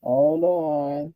Hold on.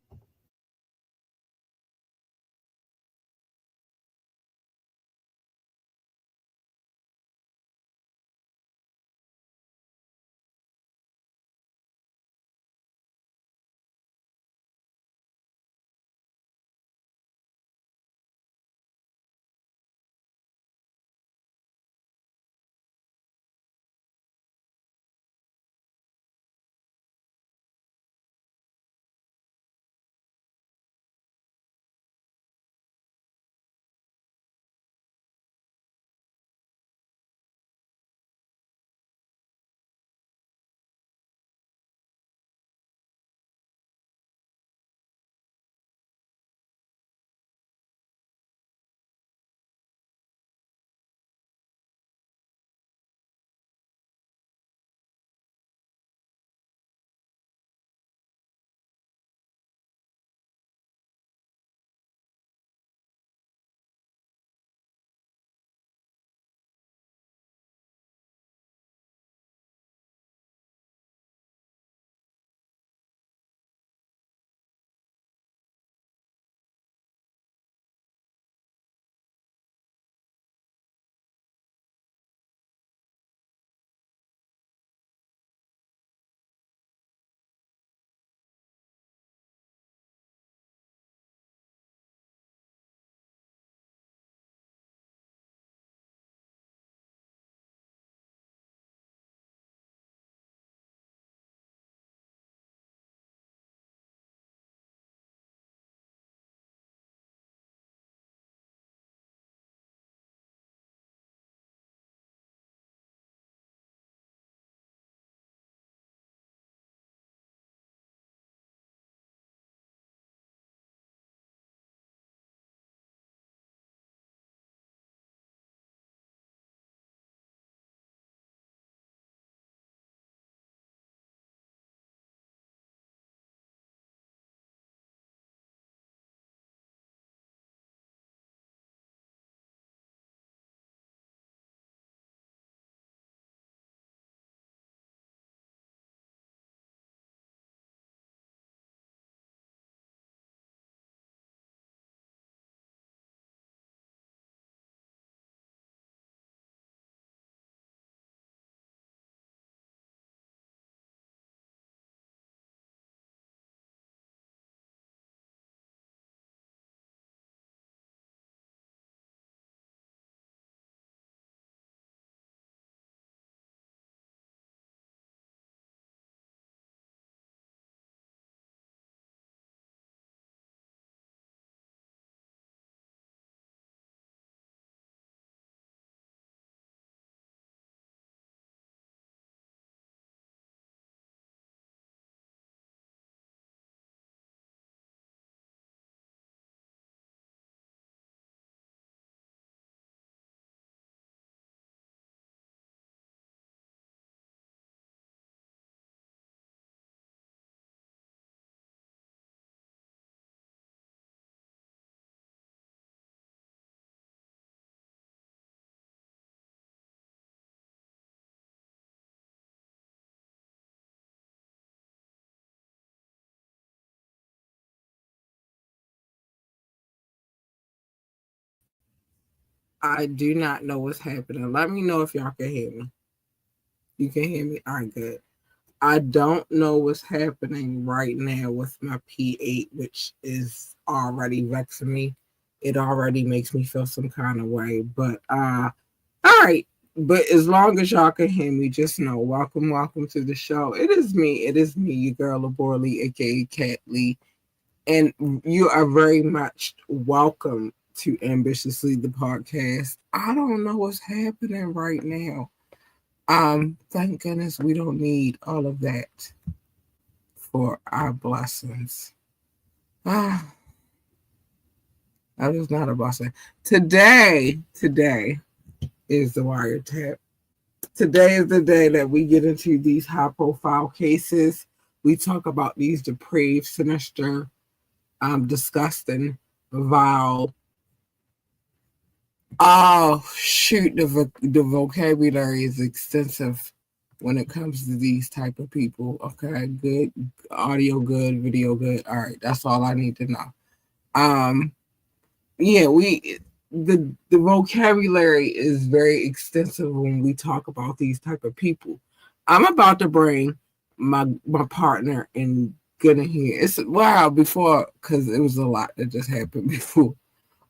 I do not know what's happening. Let me know if y'all can hear me. You can hear me? All right, good. I don't know what's happening right now with my P8, which is already vexing me. It already makes me feel some kind of way. But all right. But as long as y'all can hear me, just know, welcome to the show. It is me, your girl Laborley, aka Cat Lee. And you are very much welcome to Ambitiously the podcast. I don't know what's happening right now. Thank goodness we don't need all of that for our blessings. Ah, that was not a blessing. Today is the wiretap. Today is the day that we get into these high profile cases. We talk about these depraved, sinister, disgusting, vile. Oh shoot, the vocabulary is extensive. when it comes to these type of people. Okay, good audio, good video, good. All right, that's all I need to know. Yeah, the vocabulary is very extensive when we talk about these type of people. I'm about to bring my partner and gonna hear it's wow before because it was a lot that just happened before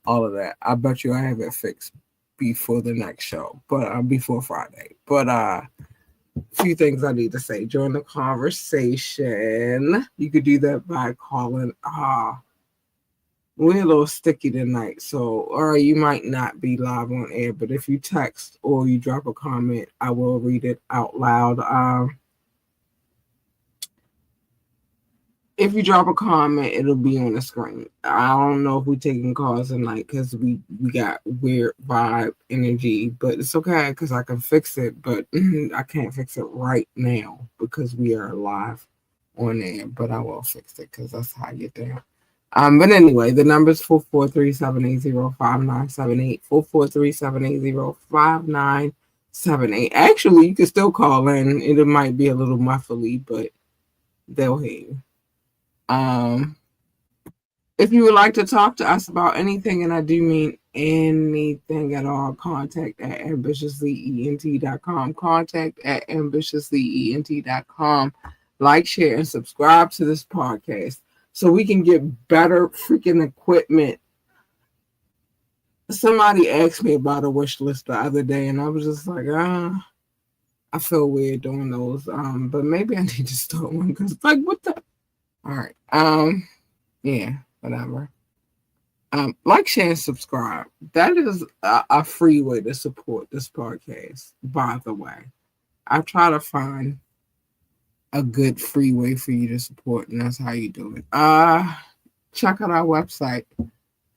all of that. I bet you I have it fixed before the next show, but before Friday. But few things I need to say during the conversation. You could do that by calling. We're a little sticky tonight, so or you might not be live on air. But if you text or you drop a comment, I will read it out loud. If you drop a comment, it'll be on the screen. I don't know if we're taking calls tonight because we got weird vibe energy, but it's okay because I can fix it. But I can't fix it right now because we are live on air. But I will fix it because that's how you do. But anyway, the number is 443-780-5978. 443-780-5978. Actually, you can still call in. It might be a little muffly, but they'll hear you. If you would like to talk to us about anything, and I do mean anything at all, contact at ambitiouslyent.com. Contact at ambitiouslyent.com. Like, share, and subscribe to this podcast so we can get better freaking equipment. Somebody asked me about a wish list the other day, and I was just like, I feel weird doing those. But maybe I need to start one because like what the all right. Yeah, whatever. Like, share, and subscribe. That is a free way to support this podcast, by the way. I try to find a good free way for you to support, and that's how you do it. Check out our website,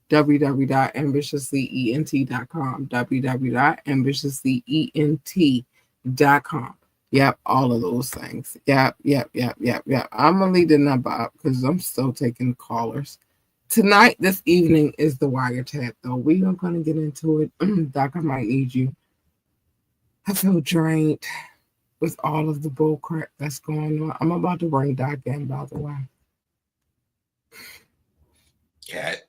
www.ambitiouslyent.com. www.ambitiouslyent.com. Yep, all of those things. Yep. I'm gonna leave the number up because I'm still taking callers. Tonight, this evening is the wiretap, though. We are gonna get into it. Doc, I might need you. I feel drained with all of the bull crap that's going on. I'm about to bring Doc in, by the way. Cat.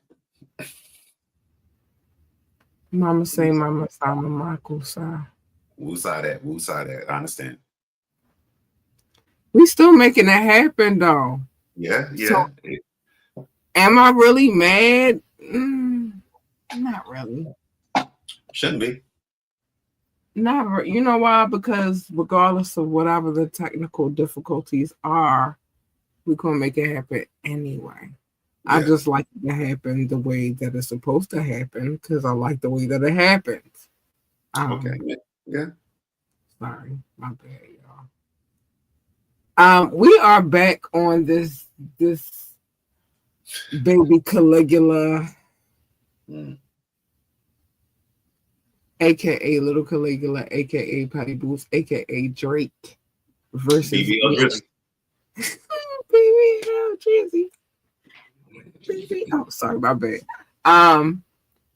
Mama say, Mama Sama Michael Sa. Woo side that. I understand. We still making it happen, though. Yeah. So, am I really mad? Not really. Shouldn't be. Never. You know why? Because regardless of whatever the technical difficulties are, we're going to make it happen anyway. Yeah. I just like it to happen the way that it's supposed to happen because I like the way that it happens. Okay. Yeah. Sorry. My bad, y'all. We are back on this baby Caligula. AKA Little Caligula, AKA Patty Booth, AKA Drake versus BBL Drizzy. Oh, sorry, my bad.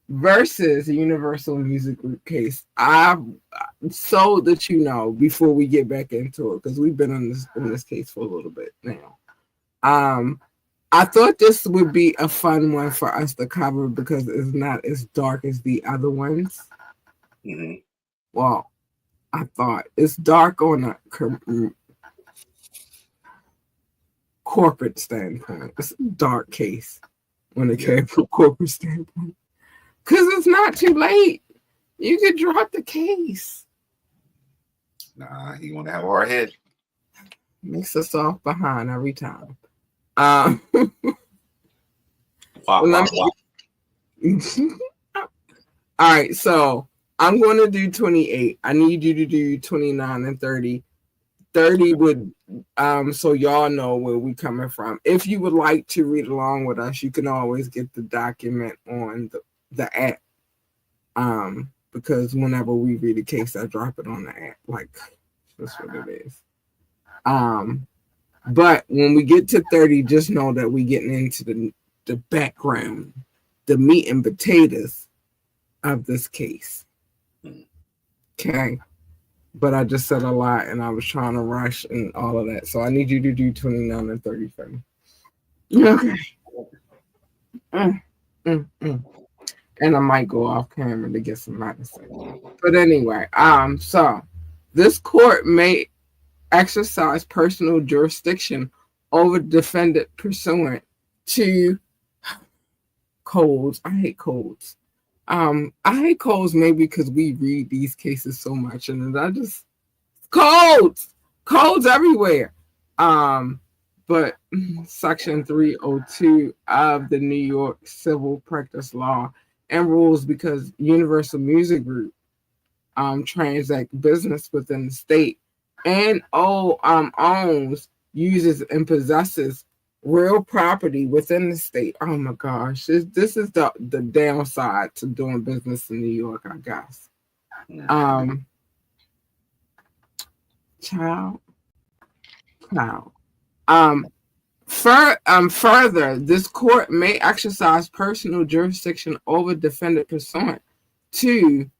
Versus Universal Music Group case. So that you know before we get back into it, because we've been on this case for a little bit now. I thought this would be a fun one for us to cover because it's not as dark as the other ones. Mm-hmm. Well, I thought it's dark on a corporate standpoint. It's a dark case on a corporate standpoint. Because it's not too late. You could drop the case. Nah, he want to have our head. Makes us off behind every time. Wow. All right, so I'm going to do 28. I need you to do 29 and 30. 30 would, so y'all know where we coming from. If you would like to read along with us, you can always get the document on the app. Because whenever we read a case, I drop it on the app. Like, that's what it is. But when we get to 30, just know that we're getting into the background, the meat and potatoes of this case. Okay. but I just said a lot and I was trying to rush and all of that. So I need you to do 29 and 33. Okay. Mm, mm. And I might go off camera to get some medicine. But anyway, so this court may exercise personal jurisdiction over defendant pursuant to codes. I hate codes. I hate codes maybe because we read these cases so much and I just codes everywhere. But section 302 of the New York Civil Practice Law and rules because Universal Music Group transact business within the state and owns, uses, and possesses real property within the state. Oh my gosh, this is the downside to doing business in New York, I guess. Child. Further, this court may exercise personal jurisdiction over defendant pursuant to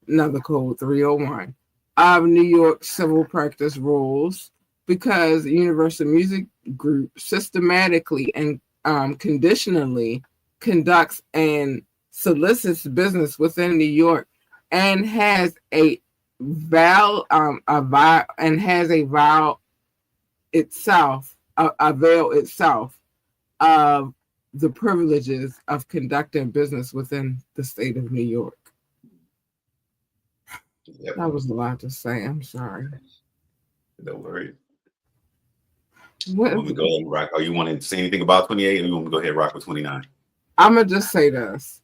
another code 301 of New York Civil Practice Rules because Universal Music Group systematically and conditionally conducts and solicits business within New York and has a vow itself avail itself of the privileges of conducting business within the state of New York. Yep. That was a lot to say. I'm sorry. Don't worry. Let me go ahead and rock. Oh, you want to say anything about 28 or you want me to go ahead and rock with 29? I'm going to just say this.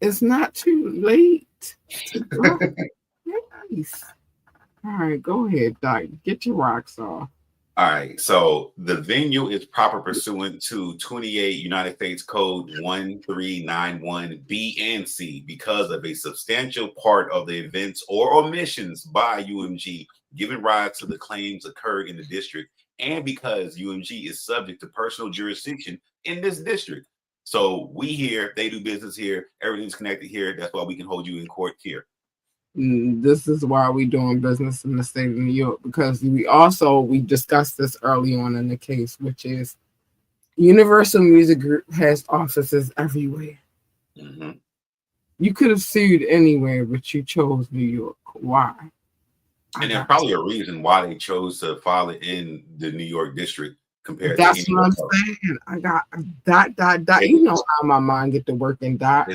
It's not too late to drop. Nice. All right, go ahead, Doc. Get your rocks off. All right, so the venue is proper pursuant to 28 United States Code 1391 B and C because of a substantial part of the events or omissions by UMG giving rise to the claims occurred in the district and because UMG is subject to personal jurisdiction in this district. So we here, they do business here, everything's connected here. That's why we can hold you in court here. This is why we're doing business in the state of New York because we discussed this early on in the case, which is Universal Music Group has offices everywhere. Mm-hmm. You could have sued anywhere, but you chose New York. Why? And there's probably a reason why they chose to file it in the New York district compared to That's what I'm saying. I got dot. You know how my mind get to working dot.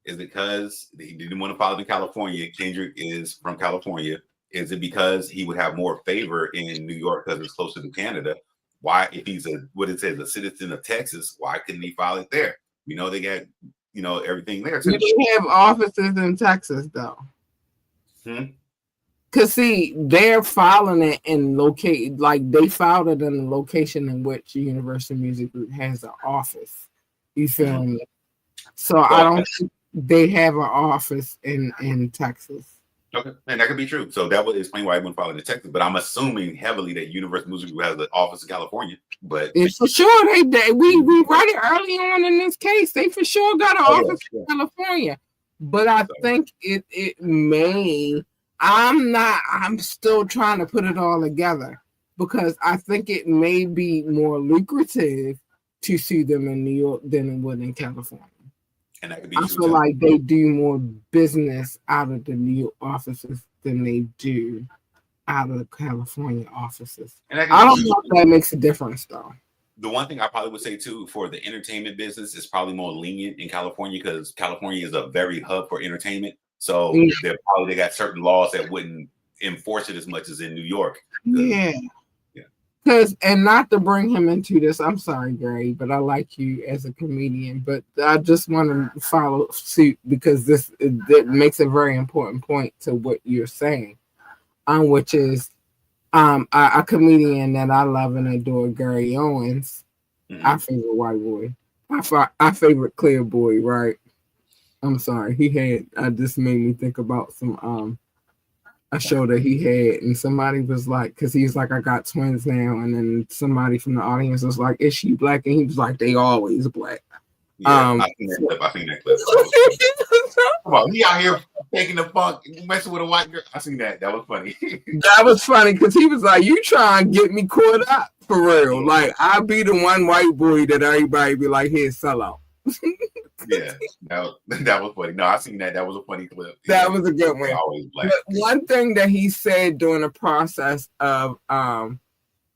Is it because he didn't want to file in California? Kendrick is from California. Is it because he would have more favor in New York because it's closer to Canada? Why, if he's a citizen of Texas, why couldn't he file it there? You know, they got, everything there. You don't have offices in Texas, though. Because, see, they're filing it in they filed it in the location in which Universal Music Group has an office. You feel me? So I don't think they have an office in Texas. Okay, and that could be true. So that would explain why I wouldn't file in Texas. But I'm assuming heavily that Universal Music Group has an office in California. But it's for sure we read it early on in this case. They for sure got an office in California. But I think it may. I'm still trying to put it all together because I think it may be more lucrative to sue them in New York than it would in California. And that could be I feel like they do more business out of the New York offices than they do out of the California offices. And I don't know if that makes a difference, though. The one thing I probably would say, too, for the entertainment business is probably more lenient in California because California is a very hub for entertainment. So they got certain laws that wouldn't enforce it as much as in New York. Yeah. Because, and not to bring him into this, I'm sorry, Gray, but I like you as a comedian, but I just want to follow suit because that makes a very important point to what you're saying, which is a comedian that I love and adore, Gary Owens, our favorite white boy, our favorite clear boy, right? I'm sorry, this made me think about some a show that he had, and somebody was like, because he's like, I got twins now, and then somebody from the audience was like, is she black? And he was like, they always black. Yeah, I think that clip. Come on, he out here taking the funk, messing with a white girl. I seen that. That was funny. That was funny because he was like, "You trying to get me caught up for real? Like I be the one white boy that everybody be like, here, sell out." Yeah, that was funny. No, I seen that. That was a funny clip. That was a good one. Always black. But one thing that he said during the process of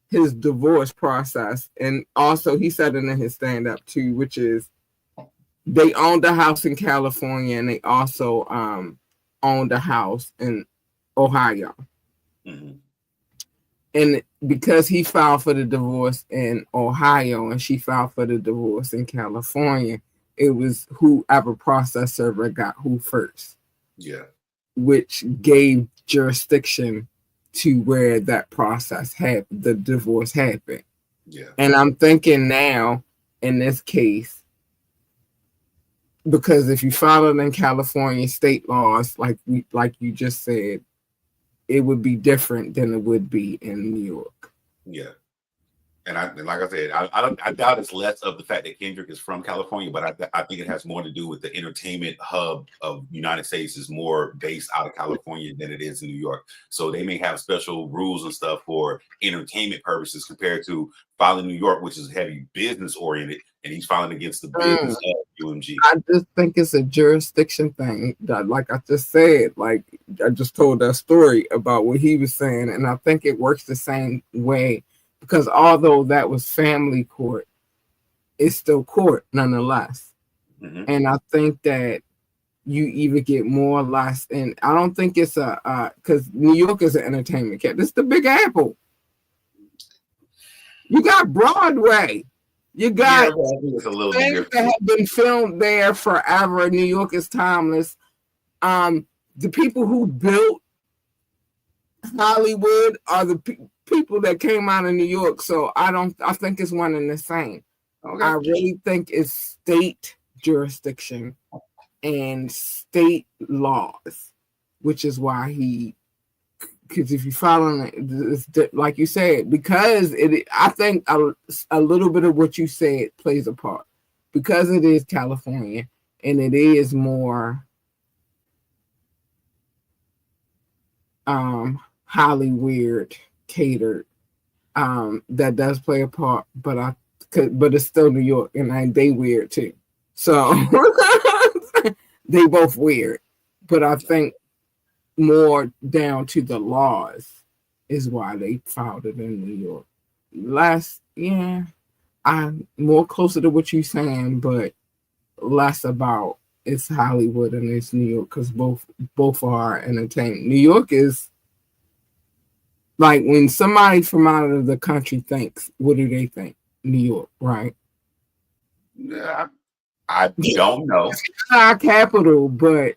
his divorce process, and also he said it in his stand up too, which is they owned a house in California and they also owned a house in Ohio. Mm-hmm. And because he filed for the divorce in Ohio and she filed for the divorce in California, it was whoever process server got who first. Yeah. Which gave jurisdiction to where that process happened, the divorce happened. Yeah. And I'm thinking now, in this case, because if you follow in California state laws, like you just said, it would be different than it would be in New York. Yeah. And like I said, I doubt it's less of the fact that Kendrick is from California, but I think it has more to do with the entertainment hub of the United States is more based out of California than it is in New York. So they may have special rules and stuff for entertainment purposes compared to filing New York, which is heavy business oriented, and he's filing against the business of UMG. I just think it's a jurisdiction thing. That, like I just said, like I just told that story about what he was saying, and I think it works the same way. Because although that was family court, it's still court nonetheless. Mm-hmm. And I think that you either get more or less, and I don't think it's because New York is an entertainment camp. It's the Big Apple. You got Broadway. You got it's a little things that have been filmed there forever. New York is timeless. The people who built Hollywood are the people that came out of New York, so I think it's one and the same. Okay. I really think it's state jurisdiction and state laws, which is why because if you follow it, like you said, because I think a little bit of what you said plays a part, because it is California and it is more Hollywood catered. That does play a part, but it's still New York, and they weird too. So they both weird, but I think more down to the laws is why they filed it in New York. I'm more closer to what you're saying, but less about it's Hollywood and it's New York because both are entertainment. New York is like when somebody from out of the country thinks, what do they think? New York, right? I don't know. It's not our capital, but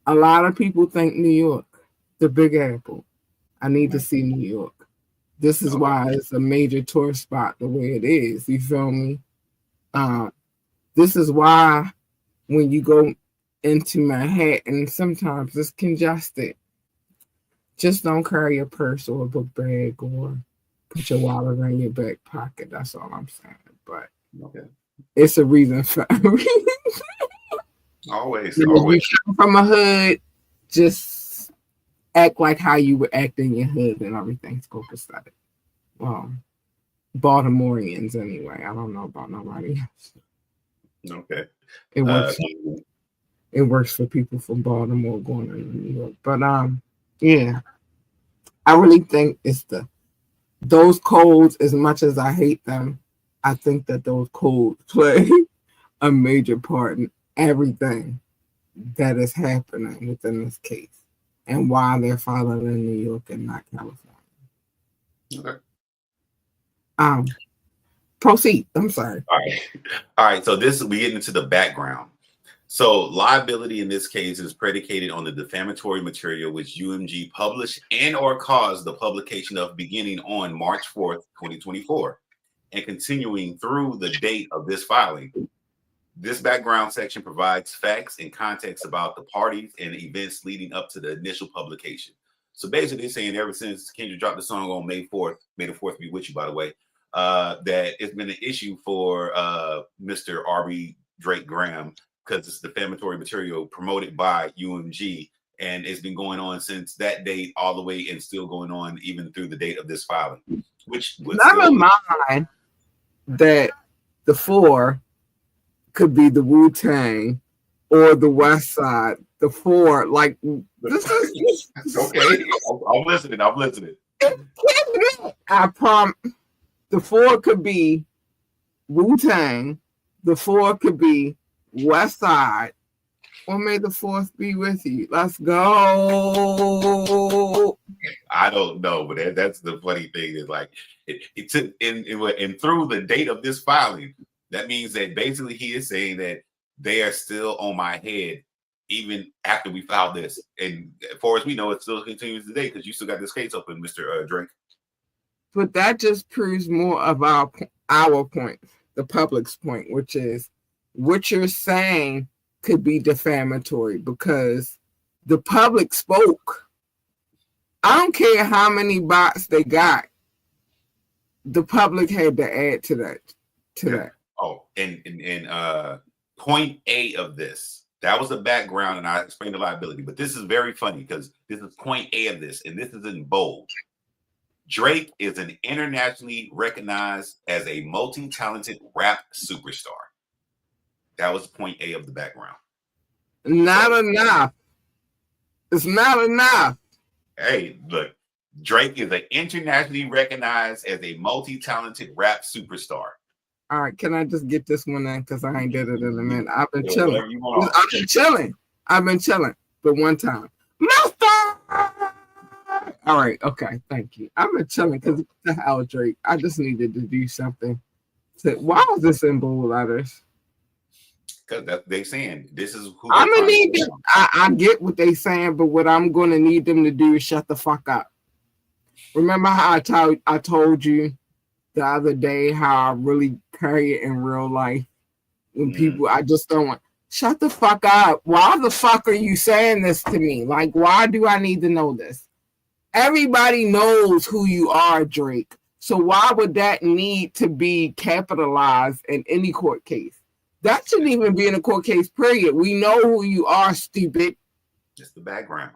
a lot of people think New York, the Big Apple. I need to see New York. This is why it's a major tourist spot the way it is. You feel me? This is why when you go into Manhattan, sometimes it's congested. Just don't carry a purse or a book bag or put your wallet in your back pocket. That's all I'm saying. But it's a reason for always. If you come from a hood, just act like how you would act in your hood and everything's copacetic. Well, Baltimoreans anyway. I don't know about nobody else. Okay. It works. It works for people from Baltimore going to New York. But yeah. I really think it's those codes, as much as I hate them, I think that those codes play a major part in everything that is happening within this case and why they're filing in New York and not California. Okay. Proceed. I'm sorry. All right. So we get into the background. So liability in this case is predicated on the defamatory material which UMG published and or caused the publication of beginning on March 4th, 2024 and continuing through the date of this filing. This background section provides facts and context about the parties and events leading up to the initial publication. So basically saying ever since Kendrick dropped the song on May 4th, May the 4th be with you, by the way, that it's been an issue for Mr. R.B. Drake Graham because it's defamatory material promoted by UMG, and it's been going on since that date all the way and still going on even through the date of this filing, which was Never mind that the 4 could be the Wu-Tang or the West Side. The 4, like, this is okay. I'm listening. I'm listening. I promise. The 4 could be Wu-Tang. The 4 could be West Side. Or may the 4th be with you. Let's go. I don't know, but that's the funny thing is like it took in through the date of this filing. That means that basically he is saying that they are still on my head even after we filed this. And as far as we know, it still continues today because you still got this case open, Mr. Drake. But that just proves more of our point, the public's point, which is what you're saying could be defamatory because the public spoke. I don't care how many bots they got. The public had to add to that. Oh, and point A of this. That was the background, and I explained the liability. But this is very funny because this is point A of this, and this is in bold. Drake is an internationally recognized as a multi-talented rap superstar. That was point A of the background. Not enough. It's not enough. Hey, look, Drake is an internationally recognized as a multi-talented rap superstar. All right, can I just get this one in? Because I ain't did it in a minute. I've been chilling. But one time. All right, okay, thank you. I've been chilling because the hell, Drake. I just needed to do something. Why was this in bold letters? Because they saying this is who I'm gonna need them. I get what they saying, but what I'm gonna need them to do is shut the fuck up. Remember how I told you the other day how I really carry it in real life when people I just don't want shut the fuck up. Why the fuck are you saying this to me? Like, why do I need to know this? Everybody knows who you are, Drake. So why would that need to be capitalized in any court case? That shouldn't even be in a court case, period. We know who you are, stupid. Just the background.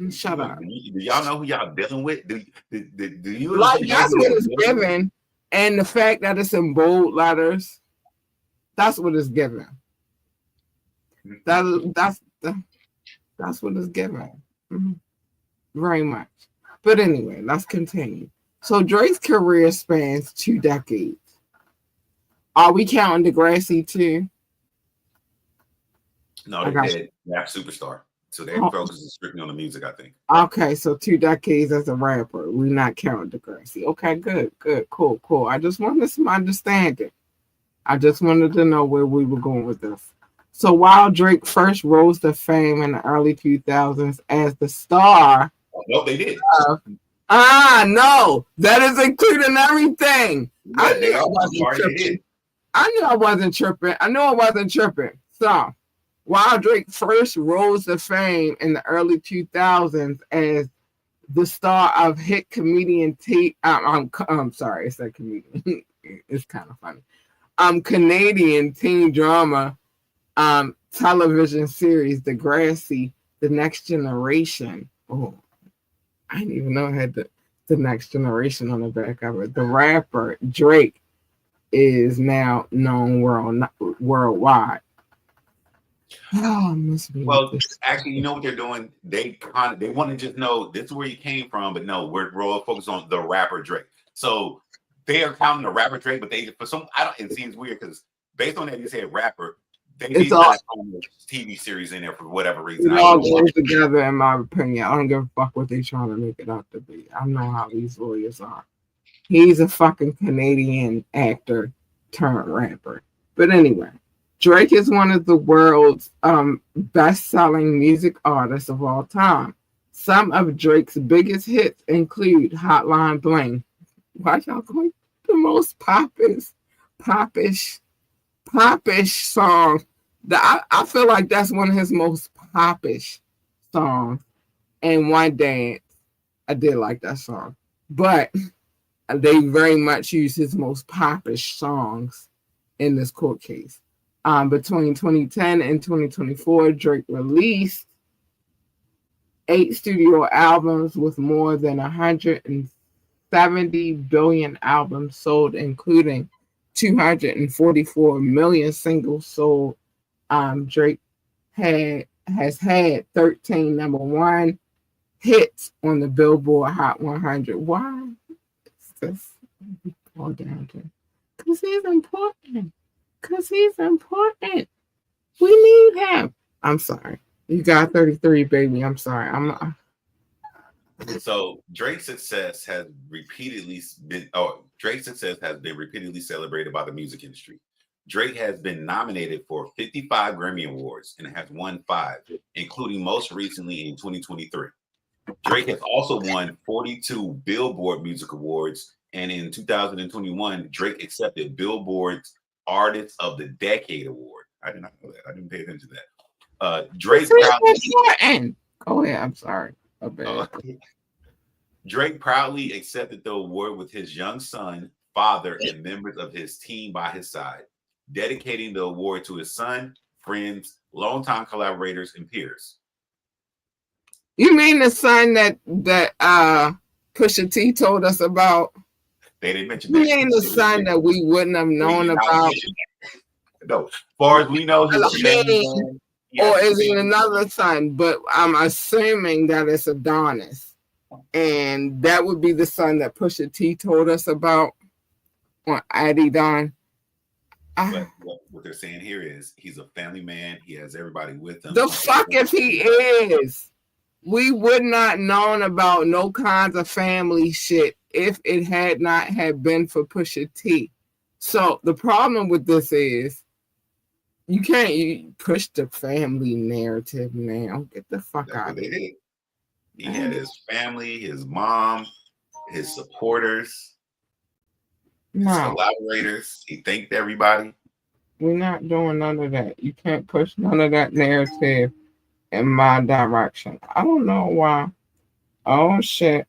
Shut up. Do y'all know who y'all dealing with? Do you like that's what it's given? And the fact that it's in bold letters, that's what it's given. That's what it's given. Mm-hmm. Very much. But anyway, let's continue. So Drake's career spans 2 decades. Are we counting Degrassi too? No, they said rap superstar. So their focus is strictly on the music, I think. Okay, so 2 decades as a rapper. We're not counting Degrassi. Okay, good, cool. I just wanted some understanding. I just wanted to know where we were going with this. So while Drake first rose to fame in the early 2000s as the star. No, they did. No, that is including everything. Yeah, I knew I wasn't tripping. So, while Drake first rose to fame in the early 2000s as the star of hit comedian I'm sorry, it's a comedian. It's kind of funny. Canadian teen drama television series Degrassi, The Next Generation. Oh, I didn't even know it had the Next Generation on the back of it. The rapper Drake is now known worldwide. Oh, well, actually, you know what they're doing? They want to just know this is where you came from, but no, we're all focused on the rapper Drake. So they are counting the rapper Drake, but it seems weird because based on that you said rapper, they all TV series in there for whatever reason. It all goes together, in my opinion. I don't give a fuck what they trying to make it out to be. I know how these lawyers are. He's a fucking Canadian actor turned rapper. But anyway, Drake is one of the world's best-selling music artists of all time. Some of Drake's biggest hits include Hotline Bling. Why y'all going the most popish song? I feel like that's one of his most popish songs. And One Dance. I did like that song. But they very much use his most popish songs in this court case. Between 2010 and 2024, Drake released 8 studio albums with more than 170 billion albums sold, including 244 million singles sold. Drake has had 13 number one hits on the Billboard Hot 100. Why is this all down to? Because he's important. Because he's important. We need him. I'm sorry. You got 33, baby. I'm sorry. So Drake's success has repeatedly been repeatedly celebrated by the music industry. Drake has been nominated for 55 Grammy Awards and has won 5, including most recently in 2023. Drake has also won 42 Billboard Music Awards, and in 2021, Drake accepted Billboard's Artist of the Decade Award. I did not know that. I didn't pay attention to that. Drake proudly. Go ahead. I'm sorry. Drake proudly accepted the award with his young son, father, and members of his team by his side, dedicating the award to his son, friends, longtime collaborators, and peers. You mean the son that Pusha T told us about? They didn't mention that. You mean the son that we wouldn't have known about? No, as far as we know, he's a family man. Or is it another son? But I'm assuming that it's Adonis. And that would be the son that Pusha T told us about on Addy Don. But what they're saying here is he's a family man. He has everybody with him. The fuck if he is. We would not known about no kinds of family shit if it had not had been for Pusha T. So the problem with this is you can't push the family narrative now. Get the fuck out of here. He had his family, his mom, his supporters, his collaborators. He thanked everybody. We're not doing none of that. You can't push none of that narrative in my direction. I don't know why. Oh shit.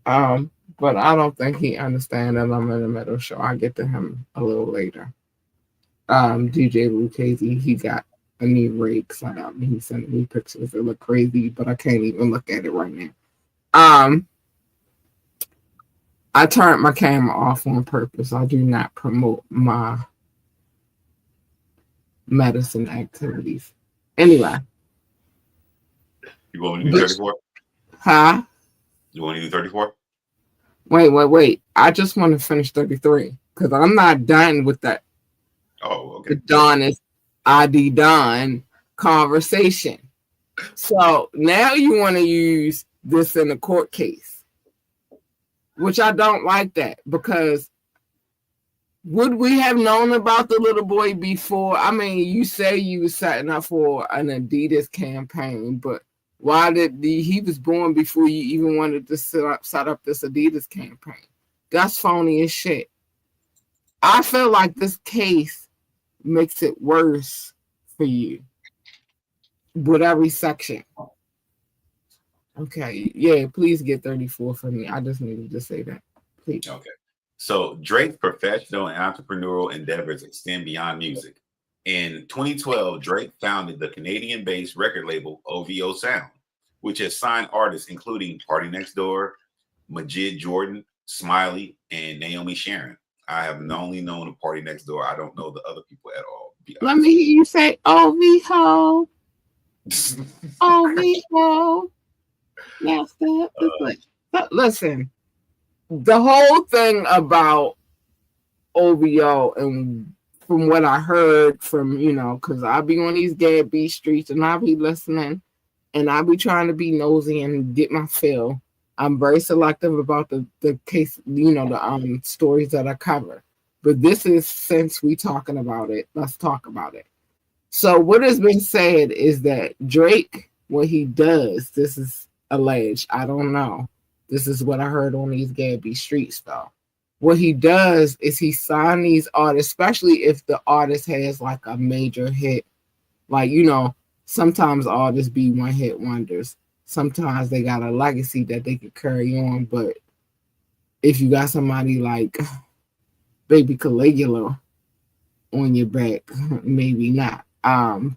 But I don't think he understands that I'm in the middle show. I'll get to him a little later. DJ Lucchese, he got a new rig set up and he sent me pictures. It look crazy, but I can't even look at it right now. I turned my camera off on purpose. I do not promote my medicine activities. Anyway. You want me to do 34? Huh? You want me to do 34? Wait. I just want to finish 33 because I'm not done with that. Oh, okay. The Adonis ID Don conversation. So now you want to use this in a court case, which I don't like that because would we have known about the little boy before? I mean, you say you were setting up for an Adidas campaign, but why did he was born before you even wanted to set up this Adidas campaign? That's phony as shit. I feel like this case makes it worse for you with every section. Okay, yeah, please get 34 for me. I just needed to say that. Please. Okay. So Drake's professional and entrepreneurial endeavors extend beyond music. In 2012, Drake founded the Canadian-based record label OVO Sound, which has signed artists including Party Next Door, Majid Jordan, Smiley, and Naomi Sharon. I have only known the Party Next Door. I don't know the other people at all. Let me hear you say OVO. OVO. Yes, listen. The whole thing about OVO, and from what I heard from, because I be on these Gabby streets and I be listening and I be trying to be nosy and get my fill. I'm very selective about the case, the stories that I cover. But this is, since we talking about it, let's talk about it. So what has been said is that Drake, what he does, this is alleged, I don't know. This is what I heard on these Gabby streets, though. What he does is he signs these artists, especially if the artist has like a major hit. Like, sometimes artists be one-hit wonders. Sometimes they got a legacy that they can carry on. But if you got somebody like Baby Caligula, on your back. Maybe not.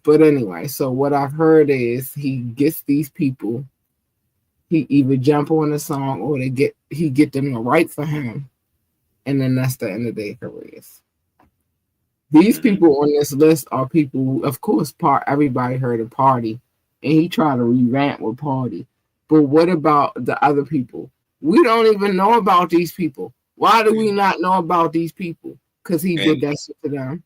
But anyway, so what I've heard is he gets these people, he either jump on the song or he get them to write for him, and then that's the end of their careers. These Mm-hmm. people on this list are people who, of course, everybody heard of Party, and he tried to revamp with Party. But what about the other people? We don't even know about these people. Why do we not know about these people? Because he did And that shit to them.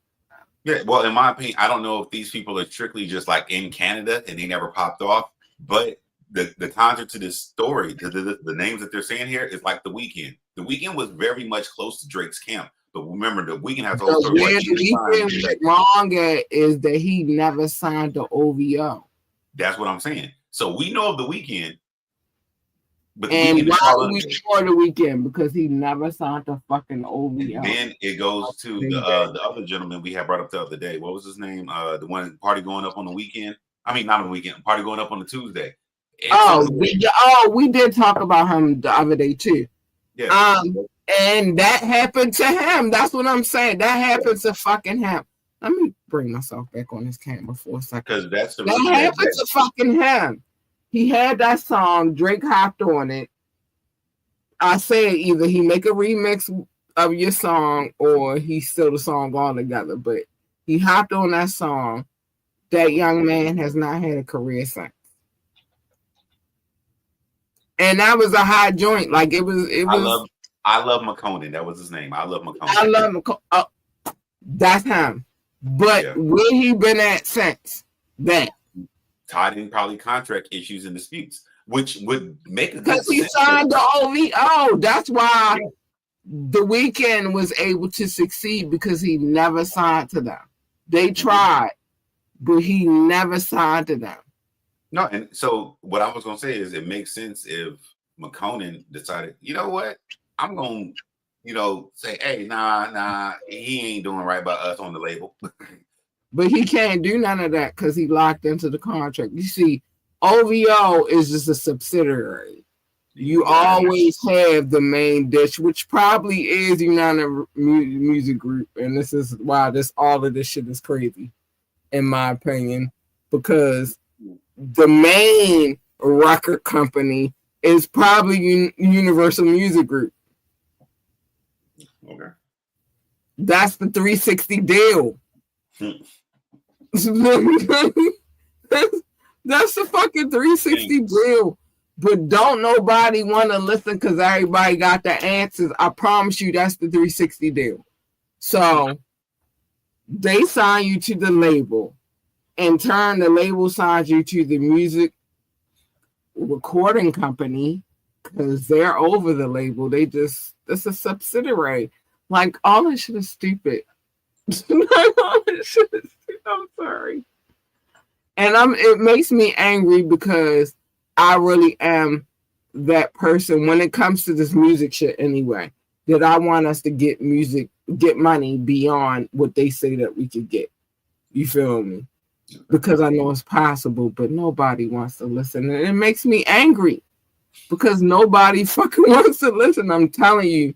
yeah, well, in my opinion, I don't know if these people are strictly just like in Canada and they never popped off, but the concept to this story, the names that they're saying here is like the Weeknd. The Weeknd was very much close to Drake's camp, but remember, the Weeknd has a whole The story where where he didn't the sign weekend Drake. went wrong at is that he never signed the OVO. That's what I'm saying. So we know of the Weeknd, but the And Weeknd why is all do other we things. know the weekend? Because he never signed the fucking And OVO. then it goes to the other gentleman we had brought up the other day. What was his name? The one party going up on the weekend. I mean, not on the weekend. Party going up on the Tuesday. It's Oh, something. we did talk about him the other day too. Yeah. Um, and that happened to him. That's what I'm saying. That happened to fucking him. Let me bring myself back on this camera for a second. Because that's the That reason happened to fucking him. He had that song. Drake hopped on it. I said either he make a remix of your song or he steal the song all together. But he hopped on that song. That young man has not had a career since. And that was a high joint. Like it was. I love McConan. That was his name. I love I McConan. love him. That's him. But Yeah. where he been at since that? Tied in probably contract issues and disputes, which would make a good Because he sense. signed the OVO. That's why the Weeknd was able to succeed because he never signed to them. They tried, but he never signed to them. No, and so what I was gonna say is it makes sense if McConan decided, you know what, I'm gonna, say, hey, nah, he ain't doing right by us on the label. But he can't do none of that because he locked into the contract. You see, OVO is just a subsidiary. You always have the main dish, which probably is United Music Group, and this is why all of this shit is crazy, in my opinion, because the main record company is probably Universal Music Group. Okay. That's the 360 deal. That's the fucking 360 deal. But don't nobody want to listen because everybody got the answers. I promise you that's the 360 deal. So they sign you to the label. In turn, the label signs you to the music recording company because they're over the label. It's a subsidiary. Like, all this shit is stupid. I'm sorry. And it makes me angry because I really am that person when it comes to this music shit anyway, that I want us to get money beyond what they say that we could get. You feel me? Because I know it's possible, but nobody wants to listen. And it makes me angry because nobody fucking wants to listen. I'm telling you.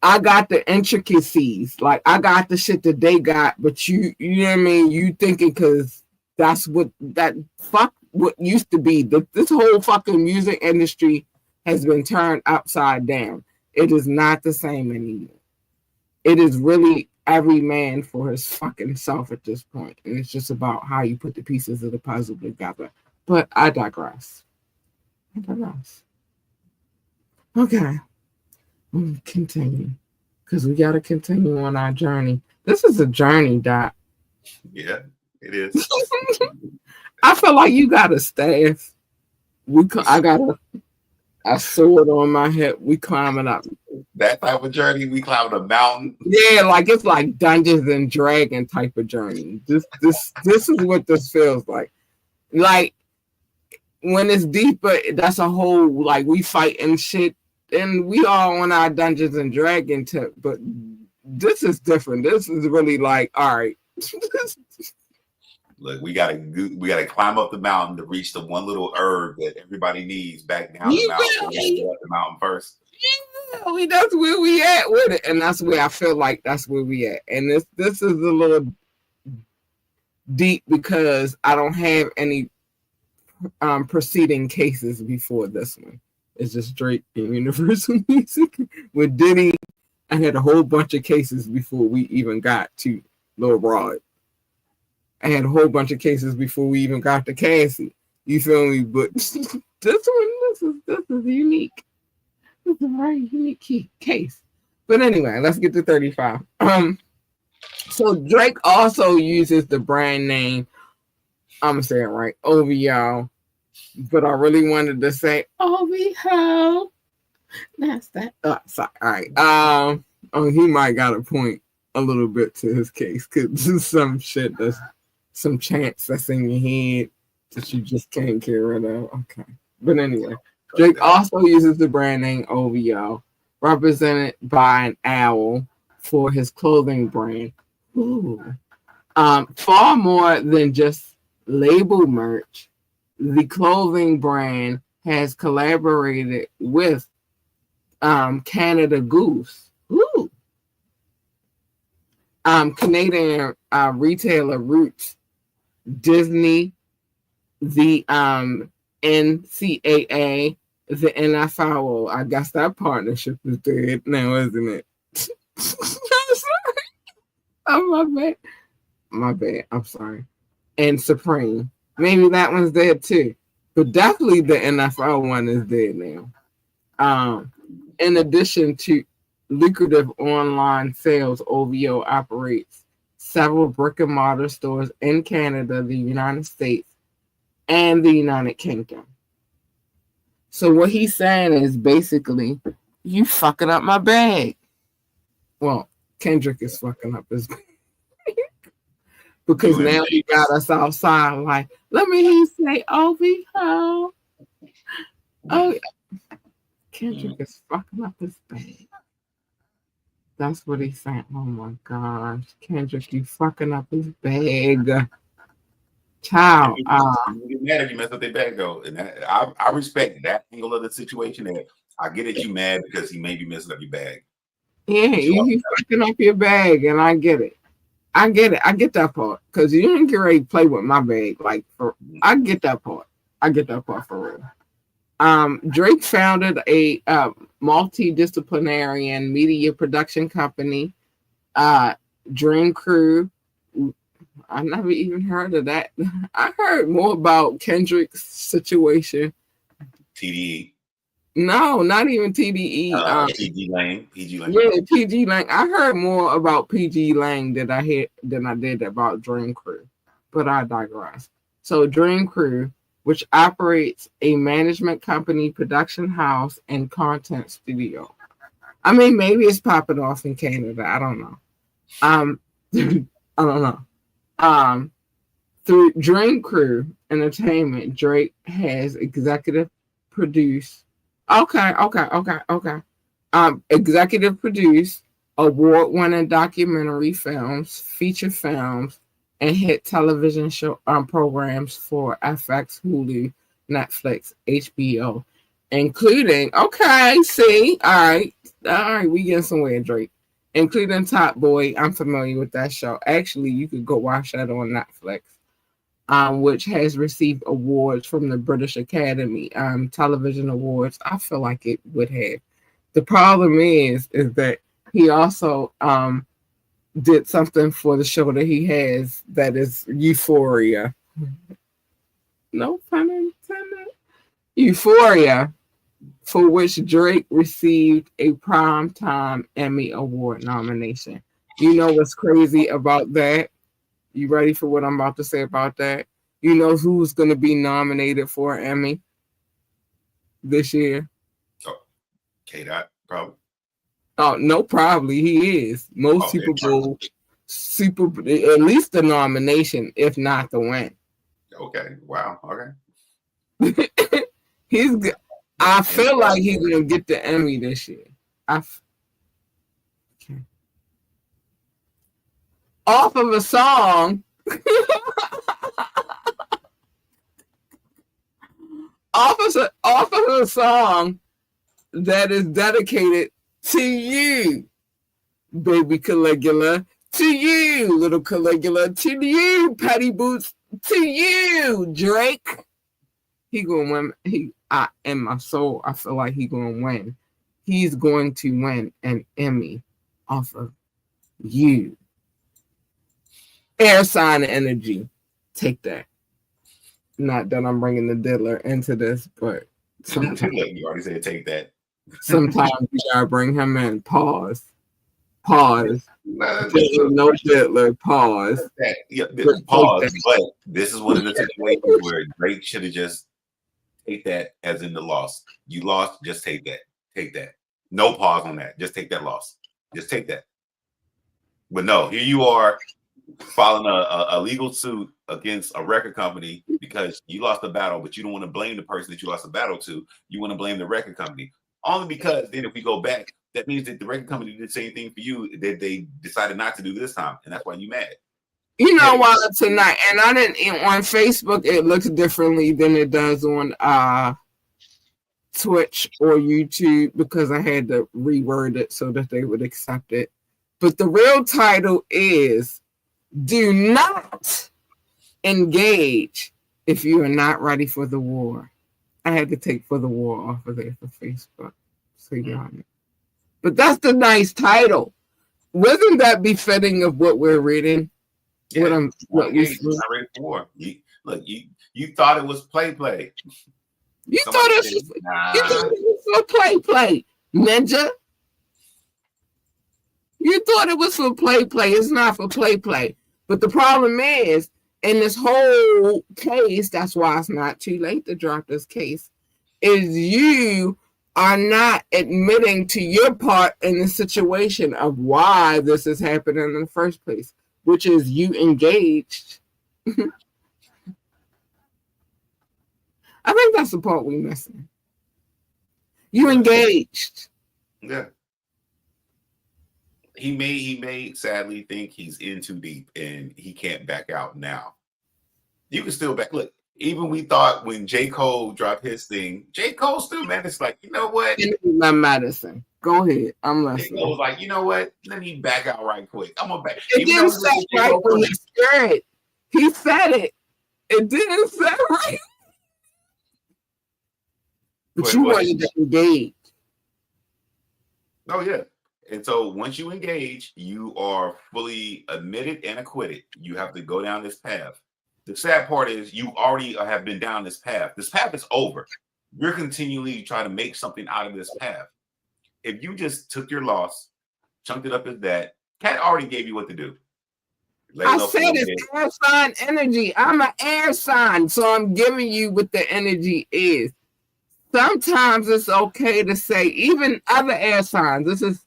I got the intricacies. Like, I got the shit that they got, but you know what I mean? You thinking because that's what used to be. This whole fucking music industry has been turned upside down. It is not the same anymore. It is really every man for his fucking self at this point. And it's just about how you put the pieces of the puzzle together. But I digress. Okay. Continue. Because we got to continue on our journey. This is a journey, Doc. Yeah, it is. I feel like you got a staff. I got a sword on my head. We climbing up. That type of journey, we climbing a mountain. Yeah, like it's like Dungeons and Dragon type of journey. This is what this feels like. Like when it's deeper, that's a whole like we fighting shit. And we all on our Dungeons and Dragon tip, but this is different. This is really like, all right. Look, we gotta climb up the mountain to reach the one little herb that everybody needs back down the mountain. We gotta go up the mountain first. That's where we at with it, and that's where I feel like that's where we at. And this is a little deep because I don't have any preceding cases before this one. It's just Drake and Universal Music. With Diddy, I had a whole bunch of cases before we even got to Lil Rod. I had a whole bunch of cases before we even got to Cassie. You feel me? But this is unique. This is a very unique case. But anyway, let's get to 35. So Drake also uses the brand name, I'm gonna say it right, OVO, but I really wanted to say OVO. That's that. Sorry. All right. He might got a point a little bit to his case because some shit that's some chants that's in your head that you just can't get rid of. Okay. But anyway, Drake also uses the brand name OVO, represented by an owl, for his clothing brand. Ooh. Far more than just label merch, the clothing brand has collaborated with Canada Goose. Ooh. Canadian retailer Roots, Disney, the NCAA, the NFL. I guess that partnership is dead now, isn't it? Oh, my bad. I'm sorry. And Supreme. Maybe that one's dead too. But definitely the NFL one is dead now. In addition to lucrative online sales, OVO operates several brick and mortar stores in Canada, the United States, and the United Kingdom. So what he's saying is basically, you fucking up my bag. Well, Kendrick is fucking up his bag. Because now he got us outside like, let me hear you say OVO. Oh, Kendrick is fucking up his bag. That's what he's saying. Oh my gosh. Kendrick, you fucking up his bag. Child. You get mad if you mess up their bag though. And I respect that angle of the situation. That I get that you mad because he may be messing up your bag. Yeah, he's fucking up your bag, and I get it. I get that part. Because you didn't get ready to play with my bag. I get that part. For real. Drake founded a multidisciplinary media production company, Dream Crew. I never even heard of that. I heard more about Kendrick's situation. TDE. No, not even TDE. PG Lang. Yeah, PG Lang. I heard more about PG Lang than I did about Dream Crew. But I digress. So Dream Crew, which operates a management company, production house, and content studio. I mean, maybe it's popping off in Canada. I don't know. I don't know. Through Dream Crew Entertainment, Drake has executive produced. Okay. Executive produced award-winning documentary films, feature films, and hit television show programs for FX, Hulu, Netflix, HBO, including. Okay, see, all right, we getting somewhere, Drake. Including Top Boy. I'm familiar with that show. Actually, you could go watch that on Netflix, which has received awards from the British Academy Television Awards. I feel like it would have. The problem is that he also did something for the show that he has that is Euphoria. No pun intended. Euphoria, for which Drake received a Primetime Emmy Award nomination. You know what's crazy about that? You ready for what I'm about to say about that? You know who's going to be nominated for an Emmy this year? Oh, K-Dot, probably. Oh, no, probably. He is. Most Super Bowl, at least the nomination, if not the win. Okay. Wow. Okay. He's good. I feel like he's going to get the Emmy this year. Okay. Off of a song. off of a song that is dedicated To you, baby Caligula. To you, little Caligula. To you, Patty Boots. To you, Drake. He gonna win. In my soul, I feel like he gonna win. He's going to win an Emmy off of you. Air sign energy. Take that. Not that I'm bringing the diddler into this, but sometimes you already said take that. Sometimes you gotta bring him in. Pause. Pause. No diddler. Pause. Yeah, pause. But this is one of the situations where Drake should have just take that as in the loss. You lost, just take that. Take that. No pause on that. Just take that loss. Just take that. But no, here you are filing a legal suit against a record company because you lost the battle, but you don't want to blame the person that you lost the battle to. You want to blame the record company. Only because then if we go back, that means that the record company did the same thing for you that they decided not to do this time. And that's why you mad. You know why tonight, and I didn't on Facebook, it looks differently than it does on Twitch or YouTube because I had to reword it so that they would accept it. But the real title is Do Not Engage If You Are Not Ready for the War. I had to take For the War off of there for Facebook. So you know. But that's the nice title. Wasn't that befitting of what we're reading? Yeah, what we not ready for war. You thought it was play. You thought it was for play, ninja. You thought it was for play. It's not for play. But the problem is, in this whole case, that's why it's not too late to drop this case, is you are not admitting to your part in the situation of why this is happening in the first place, which is you engaged. I think that's the part we're missing. You engaged. Yeah. He may sadly think he's in too deep and he can't back out now. You can still back. Look, even we thought when J. Cole dropped his thing, J. Cole still managed like, you know what? My medicine. Go ahead. I'm listening. J. Cole was like, you know what? Let me back out right quick. I'm gonna back. It didn't say right when he said it. He said it. It didn't say right. But you wanted to engage. Oh, yeah. And so once you engage, you are fully admitted and acquitted. You have to go down this path. The sad part is you already have been down this path. This path is over. You're continually trying to make something out of this path. If you just took your loss, chunked it up as that, Cat already gave you what to do. I said it's air sign energy. I'm an air sign, so I'm giving you what the energy is. Sometimes it's okay to say, even other air signs, this is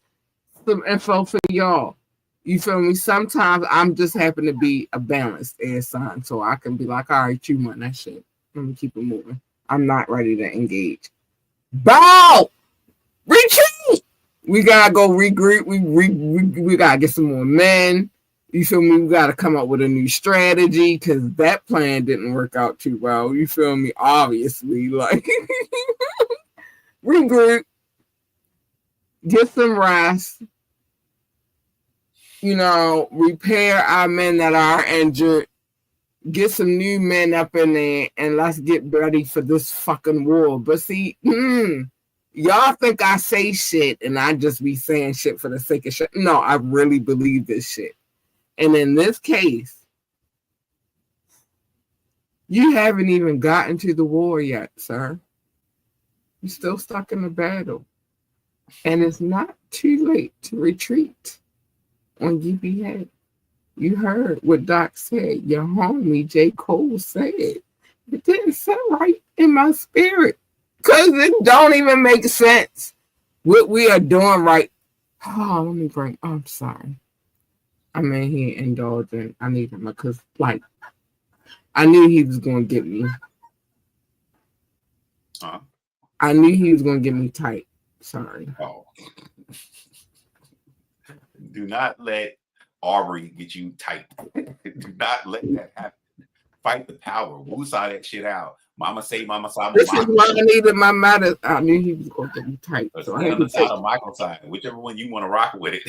some info for y'all. You feel me? Sometimes I'm just happen to be a balanced air sign, so I can be like, all right, you want that shit. Let me keep it moving. I'm not ready to engage. Bow! Retreat! We gotta go regroup. We gotta get some more men. You feel me? We gotta come up with a new strategy because that plan didn't work out too well. You feel me? Obviously, like regroup, get some rest. You know, repair our men that are injured. Get some new men up in there, and let's get ready for this fucking war. But see, y'all think I say shit and I just be saying shit for the sake of shit. No, I really believe this shit. And in this case, you haven't even gotten to the war yet, sir. You're still stuck in the battle. And it's not too late to retreat on your behalf. You heard what Doc said. Your homie J. Cole said. It didn't sound right in my spirit. Because it don't even make sense. What we are doing right. Oh, let me bring. I'm sorry. I'm in here indulging. I need him because, like, I knew he was going to get me. I knew he was going to get me tight. Sorry. Oh. Do not let Aubrey get you tight. Do not let that happen. Fight the power. Woosah that shit out. Mama say, mama sign, This is why mama. I needed my matter. I knew he was going to get me tight, Or so I stay had on to the side take. of Michael sign, whichever one you want to rock with it.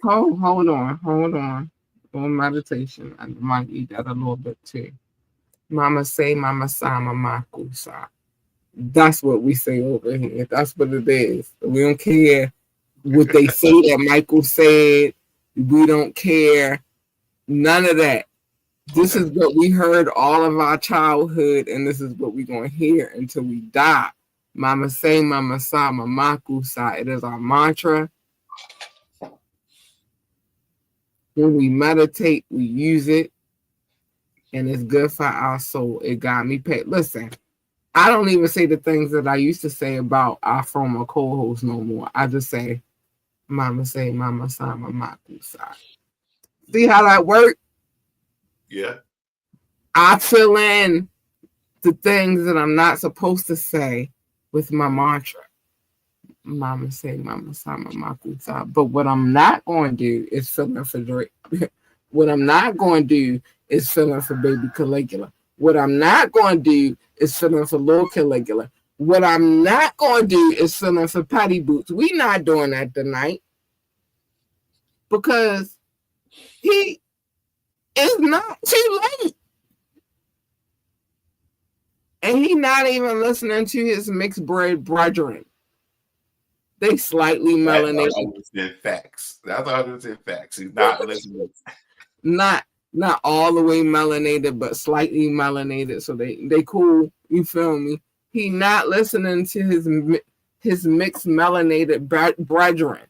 Hold on. On meditation, I might eat that a little bit too. Mama say, mama sign, mama kusa. That's what we say over here. That's what it is. We don't care what they say that Michael said. We don't care. None of that. This is what we heard all of our childhood, and this is what we're going to hear until we die. Mama say, mama sa, mama kusa. It is our mantra. When we meditate, we use it, and it's good for our soul. It got me paid. Listen, I don't even say the things that I used to say about our former co-host no more. I just say, mama say, mama sa, mama kusa. See how that worked? Yeah. I fill in the things that I'm not supposed to say with my mantra. Mama say, mama sa, mama kusa. But what I'm not going to do is fill in for Drake. What I'm not going to do is fill in for baby Caligula. What I'm not going to do is fill in for little Caligula. What I'm not going to do is fill in for Patty Boots. We not doing that tonight because he is not too late. And he not even listening to his mixed breed brethren. They slightly That's melanated. 100% facts. That's 100% facts. He's not listening. Not all the way melanated, but slightly melanated. So they cool. You feel me? He not listening to his mixed melanated brethren.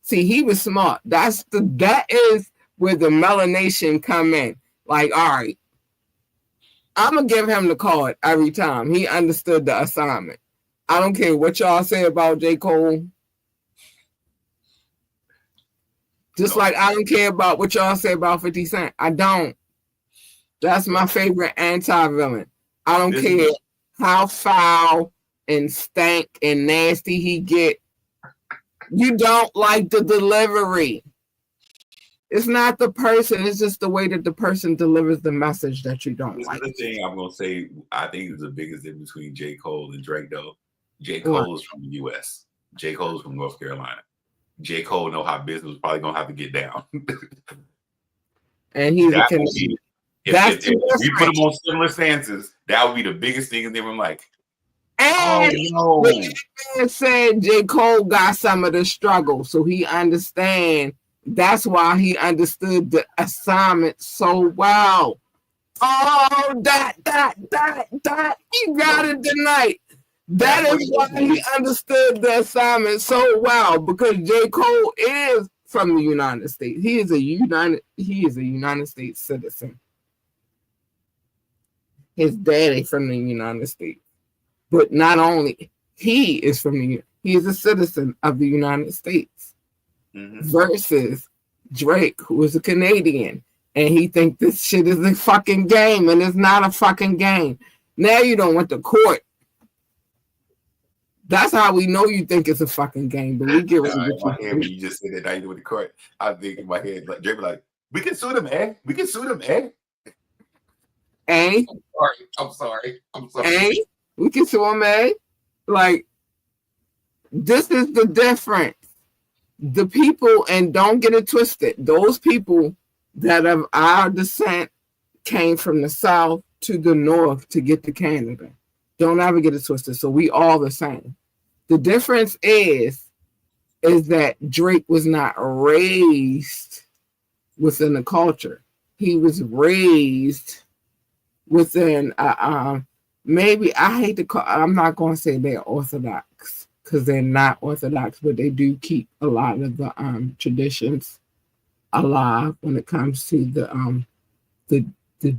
See, he was smart. That is where the melanation come in. Like, all right, I'm gonna give him the card every time. He understood the assignment. I don't care what y'all say about J. Cole. Just like I don't care about what y'all say about 50 Cent. I don't. That's my favorite anti-villain. I don't care how foul and stank and nasty he get. You don't like the delivery. It's not the person. It's just the way that the person delivers the message that you don't like. This is the thing I'm going to say I think is the biggest difference between J. Cole and Drake, though. J. Cole is from the U.S. J. Cole is from North Carolina. J. Cole know how business is probably going to have to get down. And he's a Canadian. If we put him on similar stances, that would be the biggest thing. And they were like, and said J. Cole got some of the struggle, so he understand. That's why he understood the assignment so well. Oh, that, you got it tonight. That is why he understood the assignment so well, because J. Cole is from the United States. He is a United States citizen. His daddy from the United States. But not only he is he is a citizen of the United States. Versus Drake, who is a Canadian, and he thinks this shit is a fucking game, and it's not a fucking game. Now you don't want the court. That's how we know you think it's a fucking game, but we get rid of when you just said that now you know the court. I think in my head, like Drake, like, we can sue them, eh? We can sue them, eh? Eh? I'm sorry. Eh? We can sue them, eh? Like, this is the difference. The people, and don't get it twisted, those people that of our descent came from the south to the north to get to Canada. Don't ever get it twisted. So we all the same. The difference is that Drake was not raised within the culture. He was raised within maybe, I hate to call, I'm not going to say they're Orthodox, because they're not Orthodox, but they do keep a lot of the traditions alive when it comes to the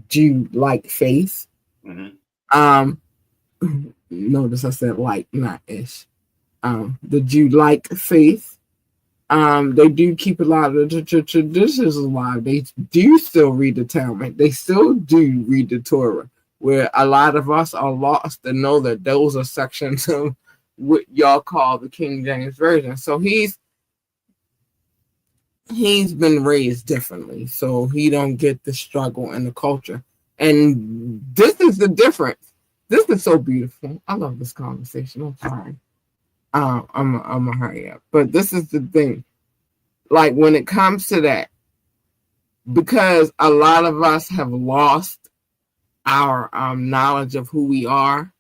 Jew-like faith. Notice I said like, not ish. The Jew-like faith. They do keep a lot of the traditions alive. They do still read the Talmud. They still do read the Torah, where a lot of us are lost and know that those are sections of what y'all call the King James Version. So he's been raised differently, so he don't get the struggle and the culture. And this is the difference. This is so beautiful. I love this conversation. I'm sorry. I'm gonna hurry up. But this is the thing. Like when it comes to that, because a lot of us have lost our knowledge of who we are,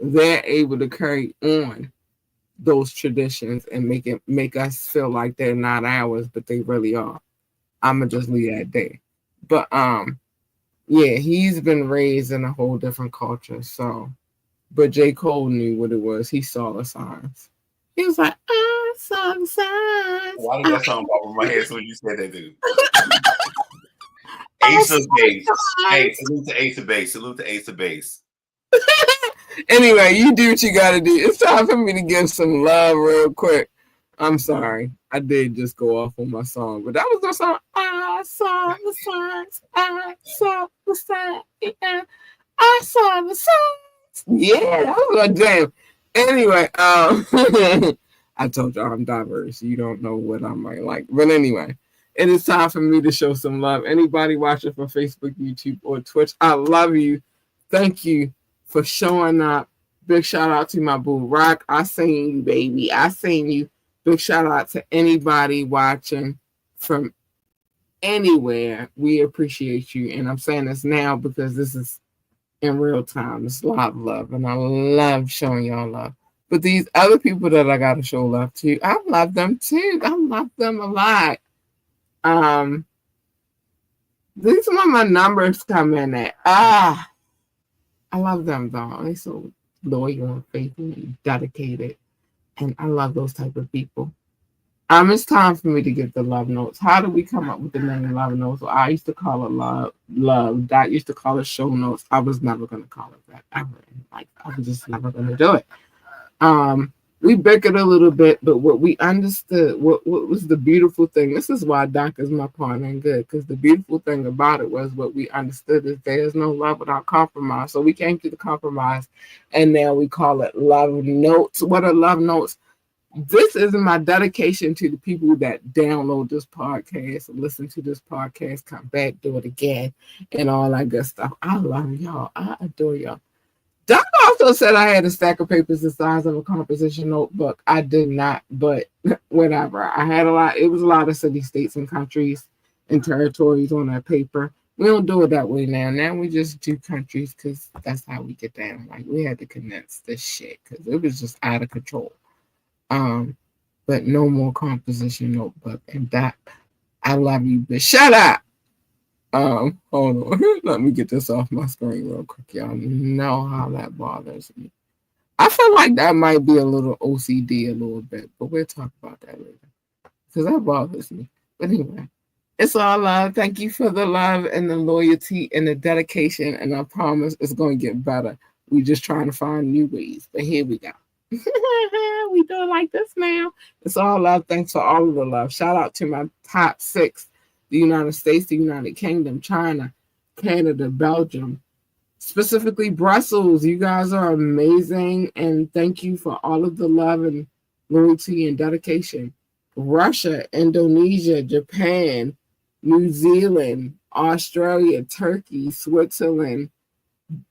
they're able to carry on those traditions and make us feel like they're not ours, but they really are. I'ma just leave that there. But yeah, he's been raised in a whole different culture. So, but J. Cole knew what it was. He saw the signs. He was like, I saw the signs. Why did that song pop in my head as soon as you said that, dude? I Ace of saw Base. the Hey, signs. salute to Ace of Base. Salute to Ace of Base. Anyway, you do what you gotta do. It's time for me to give some love real quick. I'm sorry. I did just go off on my song, but that was the song. I saw the signs. I saw the signs. Yeah. I saw the signs. Yeah, that was a jam. Anyway, I told y'all I'm diverse. You don't know what I might like. But anyway, it is time for me to show some love. Anybody watching from Facebook, YouTube, or Twitch, I love you. Thank you for showing up. Big shout out to my boo Rock. I seen you, baby. I seen you. Big shout out to anybody watching from anywhere. We appreciate you. And I'm saying this now because this is in real time. It's a lot of love. And I love showing y'all love. But these other people that I got to show love to, I love them too. I love them a lot. These are when my numbers come in at. I love them though. They're so loyal and faithful and dedicated. And I love those type of people. It's time for me to get the love notes. How did we come up with the name love notes? Well, I used to call it love. Dot used to call it show notes. I was never gonna call it that ever. Like I was just never gonna do it. We bickered a little bit, but what we understood, what was the beautiful thing. This is why Doc is my partner and good, because the beautiful thing about it was what we understood is there's no love without compromise. So we came to the compromise, and now we call it love notes. What are love notes? This is my dedication to the people that download this podcast, listen to this podcast, come back, do it again, and all that good stuff. I love y'all. I adore y'all. Doc also said I had a stack of papers the size of a composition notebook. I did not, but whatever. I had a lot. It was a lot of cities, states, and countries and territories on that paper. We don't do it that way now. Now we just do countries because that's how we get down. Like we had to condense this shit because it was just out of control. But no more composition notebook. And that I love you, but shut up. Hold on. Let me get this off my screen real quick. Y'all know how that bothers me. I feel like that might be a little OCD a little bit, but we'll talk about that later. Because that bothers me. But anyway, it's all love. Thank you for the love and the loyalty and the dedication. And I promise it's going to get better. We're just trying to find new ways. But here we go. We do it like this now. It's all love. Thanks for all of the love. Shout out to my top 6: the United States, the United Kingdom, China, Canada, Belgium, specifically Brussels. You guys are amazing. And thank you for all of the love and loyalty and dedication. Russia, Indonesia, Japan, New Zealand, Australia, Turkey, Switzerland,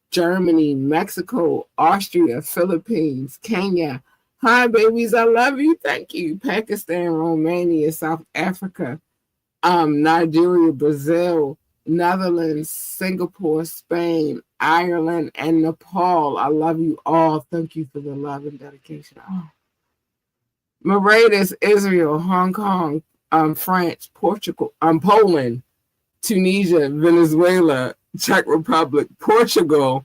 Germany, Mexico, Austria, Philippines, Kenya. Hi, babies. I love you. Thank you. Pakistan, Romania, South Africa, Nigeria, Brazil, Netherlands, Singapore, Spain, Ireland, and Nepal. I love you all. Thank you for the love and dedication. Oh. Mauritius, Israel, Hong Kong, France, Portugal, Poland, Tunisia, Venezuela, Czech Republic, Portugal,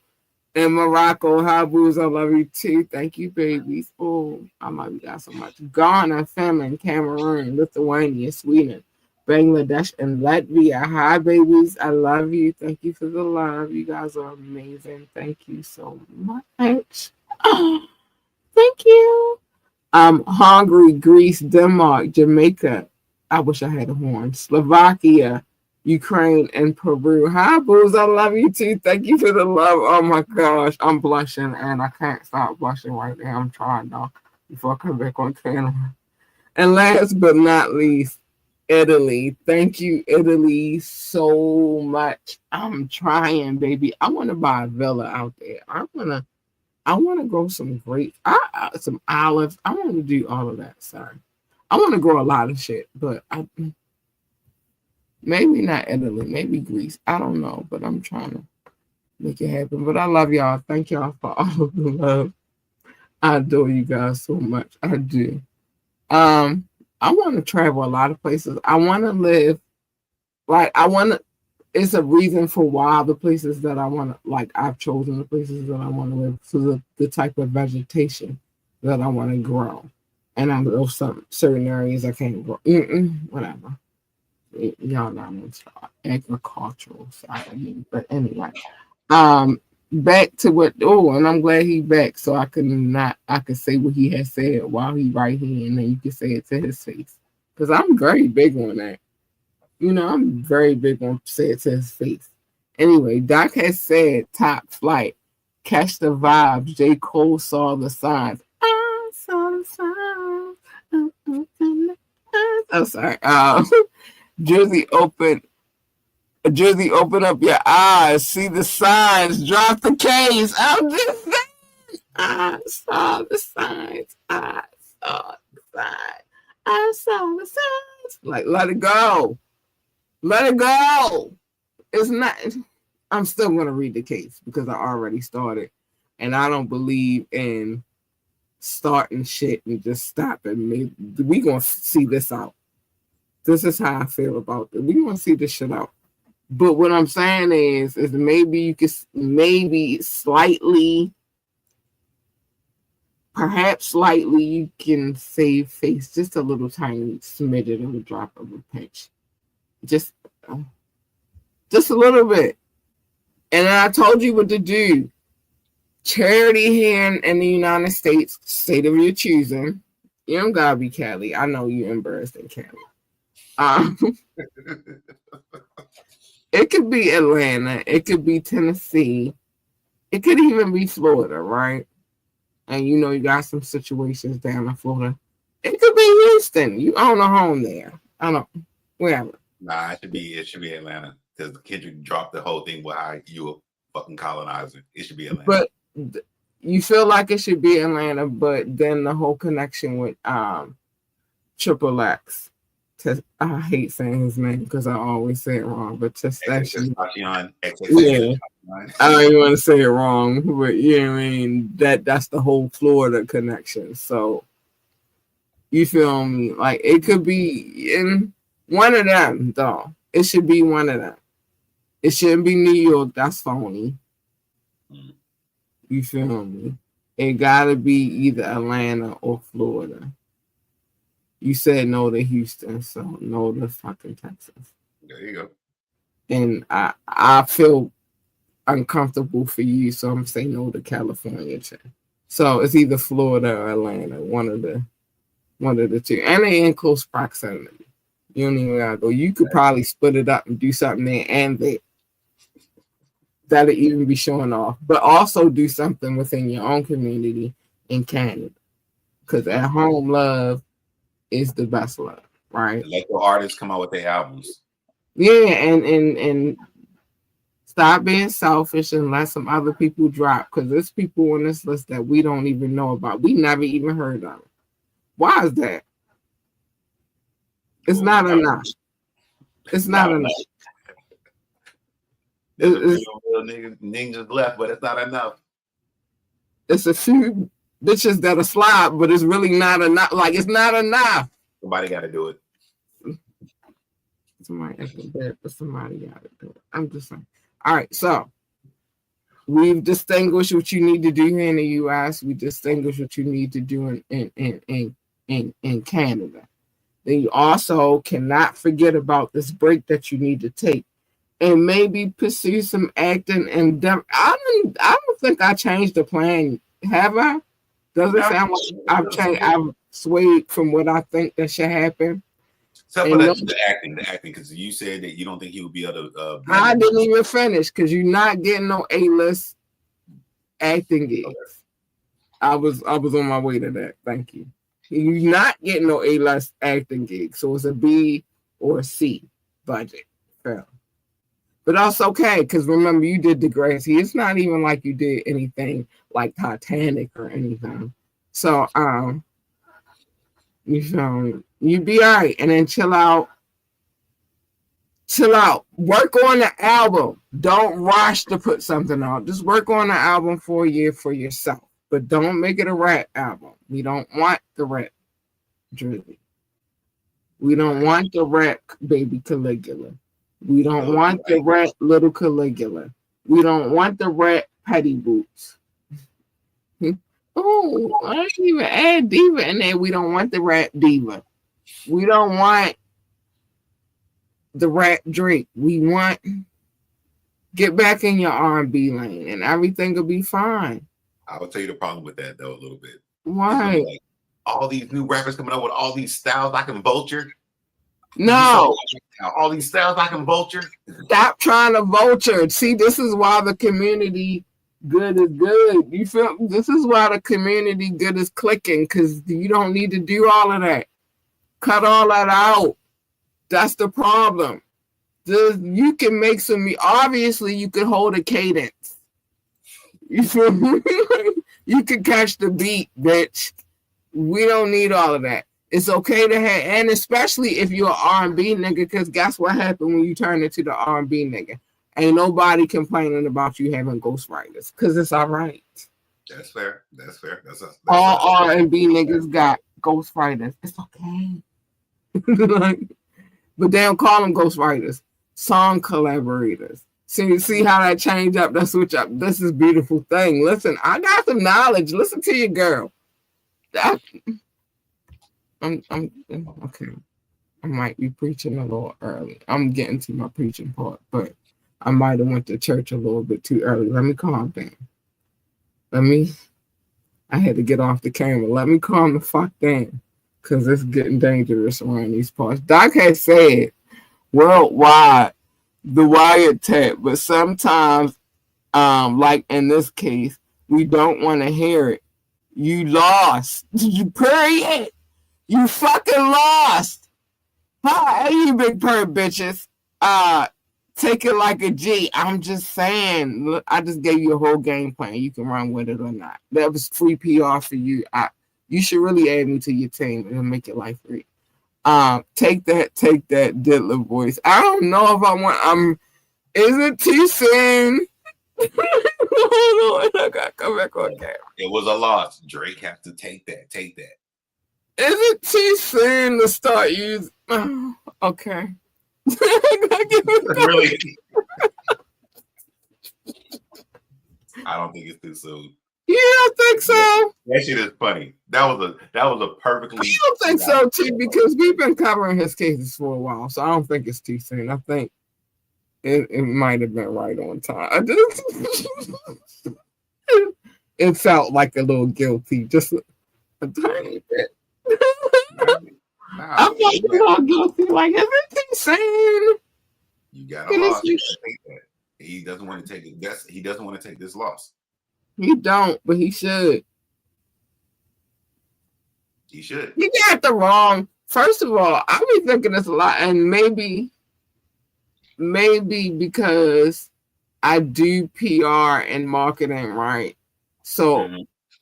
and Morocco. Habus, I love you too. Thank you, babies. Oh, I love you guys so much. Ghana, Finland, Cameroon, Lithuania, Sweden, Bangladesh, and Latvia. Hi, babies. I love you. Thank you for the love. You guys are amazing. Thank you so much. Oh, thank you. Hungary, Greece, Denmark, Jamaica. I wish I had a horn. Slovakia, Ukraine, and Peru. Hi, Booze. I love you too. Thank you for the love. Oh my gosh. I'm blushing and I can't stop blushing right now. I'm trying now before I come back on camera. And last but not least, Italy. Thank you, Italy, so much. I'm trying, baby. I want to buy a villa out there. I wanna grow some grapes, some olives. I want to do all of that. Sorry, I want to grow a lot of shit, but maybe not Italy, maybe Greece. I don't know, but I'm trying to make it happen. But I love y'all. Thank y'all for all of the love. I adore you guys so much. I do. I want to travel a lot of places. I want to live like I want to. It's a reason for why the places that I want to like. I've chosen the places that I want to live for the type of vegetation that I want to grow, and I know some certain areas I can't grow. Whatever. Y'all know I'm into agricultural side of me, but anyway. Um, back to what. Oh, and I'm glad he back, so I could say what he had said while he right here, and then you can say it to his face. Because I'm very big on that. I'm very big on say it to his face. Anyway, Doc has said top flight, catch the vibes. J. Cole saw the signs. I saw the signs. I'm sorry. Jersey open. Jersey, open up your eyes. See the signs. Drop the K's. I'm just saying. I saw the signs. I saw the signs. I saw the signs. Like, let it go. Let it go. It's not. I'm still going to read the case because I already started. And I don't believe in starting shit and just stopping. We going to see this out. This is how I feel about it. We going to see this shit out. But what I'm saying is maybe you could perhaps slightly, you can save face just a little tiny smidget of a drop of a pinch, just a little bit. And then I told you what to do. Charity here in the United States, state of your choosing. You don't gotta be Cali. I know you're embarrassed in Cali. It could be Atlanta. It could be Tennessee. It could even be Florida, right? And you got some situations down in Florida. It could be Houston. You own a home there. I don't know. Wherever. Nah, it should be Atlanta. Because Kendrick dropped the whole thing with how you a fucking colonizer. It should be Atlanta. But you feel like it should be Atlanta, but then the whole connection with Triple X. I hate saying his name because I always say it wrong, but Testacion. Yeah, I don't even want to say it wrong, but you know what I mean. That's the whole Florida connection. So you feel me? Like it could be in one of them, though. It should be one of them. It shouldn't be New York. That's phony. You feel me? It gotta be either Atlanta or Florida. You said no to Houston, so no to fucking Texas. There you go. And I feel uncomfortable for you, so I'm saying no to California too. So it's either Florida or Atlanta, one of the two, and they in close proximity. You don't even gotta go. You could probably split it up and do something there and there. That'll even be showing off, but also do something within your own community in Canada, because at home love is the best love, right? Let the artists come out with their albums. Yeah, and stop being selfish and let some other people drop, because there's people on this list that we don't even know about. We never even heard of. Why is that? It's not enough. It's not enough. There's a real niggas left, but it's not enough. It's a few bitches that'll slide, but it's really not enough. Like, it's not enough. Somebody got to do it. Somebody acting bad, but somebody got to do it. I'm just saying. All right, so we've distinguished what you need to do here in the U.S. We distinguished what you need to do in Canada. Then you also cannot forget about this break that you need to take and maybe pursue some acting and I don't think I changed the plan. Have I? Does it sound like I've changed? I've swayed from what I think that should happen. Except for the acting, because you said that you don't think he would be able to. I didn't even finish because you're not getting no A-list acting gigs. Okay. I was on my way to that. Thank you. You're not getting no A-list acting gigs, so it's a B or C, budget. Fail. But that's okay, because remember, you did Degrassi. It's not even like you did anything like Titanic or anything. So, you feel me? You be all right, and then chill out. Chill out. Work on the album. Don't rush to put something out. Just work on the album for a year for yourself. But don't make it a rap album. We don't want the rap Drizzy. We don't want the rap Baby Caligula. We don't want the rap Little Caligula. We don't want the rap Petty Boots. Oh, I didn't even add Diva in there. We don't want the rap Diva. We don't want the rap Drake. We want get back in your R&B lane and everything will be fine. I will tell you the problem with that though a little bit. Why? Like, all these new rappers coming up with all these styles I can vulture. No. All these styles I can vulture. Stop trying to vulture. See, this is why the community good is good. You feel? This is why the community good is clicking, because you don't need to do all of that. Cut all that out. That's the problem. You can make some. Obviously, you can hold a cadence. You feel me? You can catch the beat, bitch. We don't need all of that. It's okay to have, and especially if you're an R&B nigga, because guess what happened when you turn into the R&B nigga? Ain't nobody complaining about you having ghostwriters, because it's all right. That's fair. That's fair. That's all R&B niggas got ghostwriters. It's okay. But they don't call them ghostwriters. Song collaborators. See how that changed up? That switch up. This is a beautiful thing. Listen, I got some knowledge. Listen to your girl. I'm okay. I might be preaching a little early. I'm getting to my preaching part, but I might have went to church a little bit too early. Let me calm down. I had to get off the camera. Let me calm the fuck down, because it's getting dangerous around these parts. Doc has said worldwide the wiretap, but sometimes, like in this case, we don't want to hear it. You lost. Period. You fucking lost. Hi, you big perv bitches. Take it like a G. I'm just saying. Look, I just gave you a whole game plan. You can run with it or not. That was free PR for you. You should really add me to your team and make your life free. Take that diddler voice. I don't know if I want. Is it too soon? Hold on, I gotta come back on camera. It was a loss. Drake have to take that. Take that. Is it too soon to start using? Okay. Really? I don't think it's too soon. You don't think so? That shit is funny. That was a perfectly. I don't think so too, because we've been covering his cases for a while, so I don't think it's too soon. I think it might have been right on time. It felt like a little guilty, just a tiny bit. I felt a little guilty. Like, is it too soon? You got a loss. He doesn't want to take it. He doesn't want to take this loss. He don't, but he should. He should. You got the wrong. First of all, I be thinking this a lot, and maybe because I do PR and marketing, right? So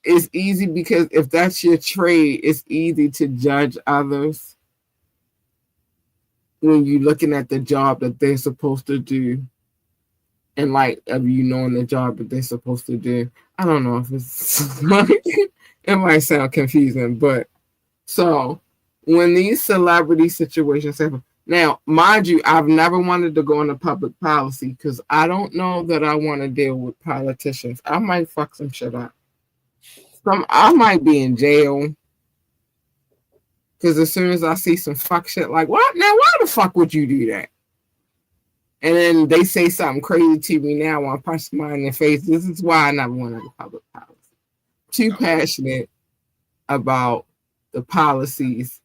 it's easy, because if that's your trade, it's easy to judge others when you're looking at the job that they're supposed to do, and like of you knowing the job that they're supposed to do. I don't know if it's it might sound confusing, but so when these celebrity situations happen, now mind you, I've never wanted to go into public policy, because I don't know that I want to deal with politicians. I might fuck some shit up. I might be in jail, because as soon as I see some fuck shit, like, what? Now, why the fuck would you do that? And then they say something crazy to me now when I punch somebody in the face. This is why I never went into public policy. Too passionate about the policies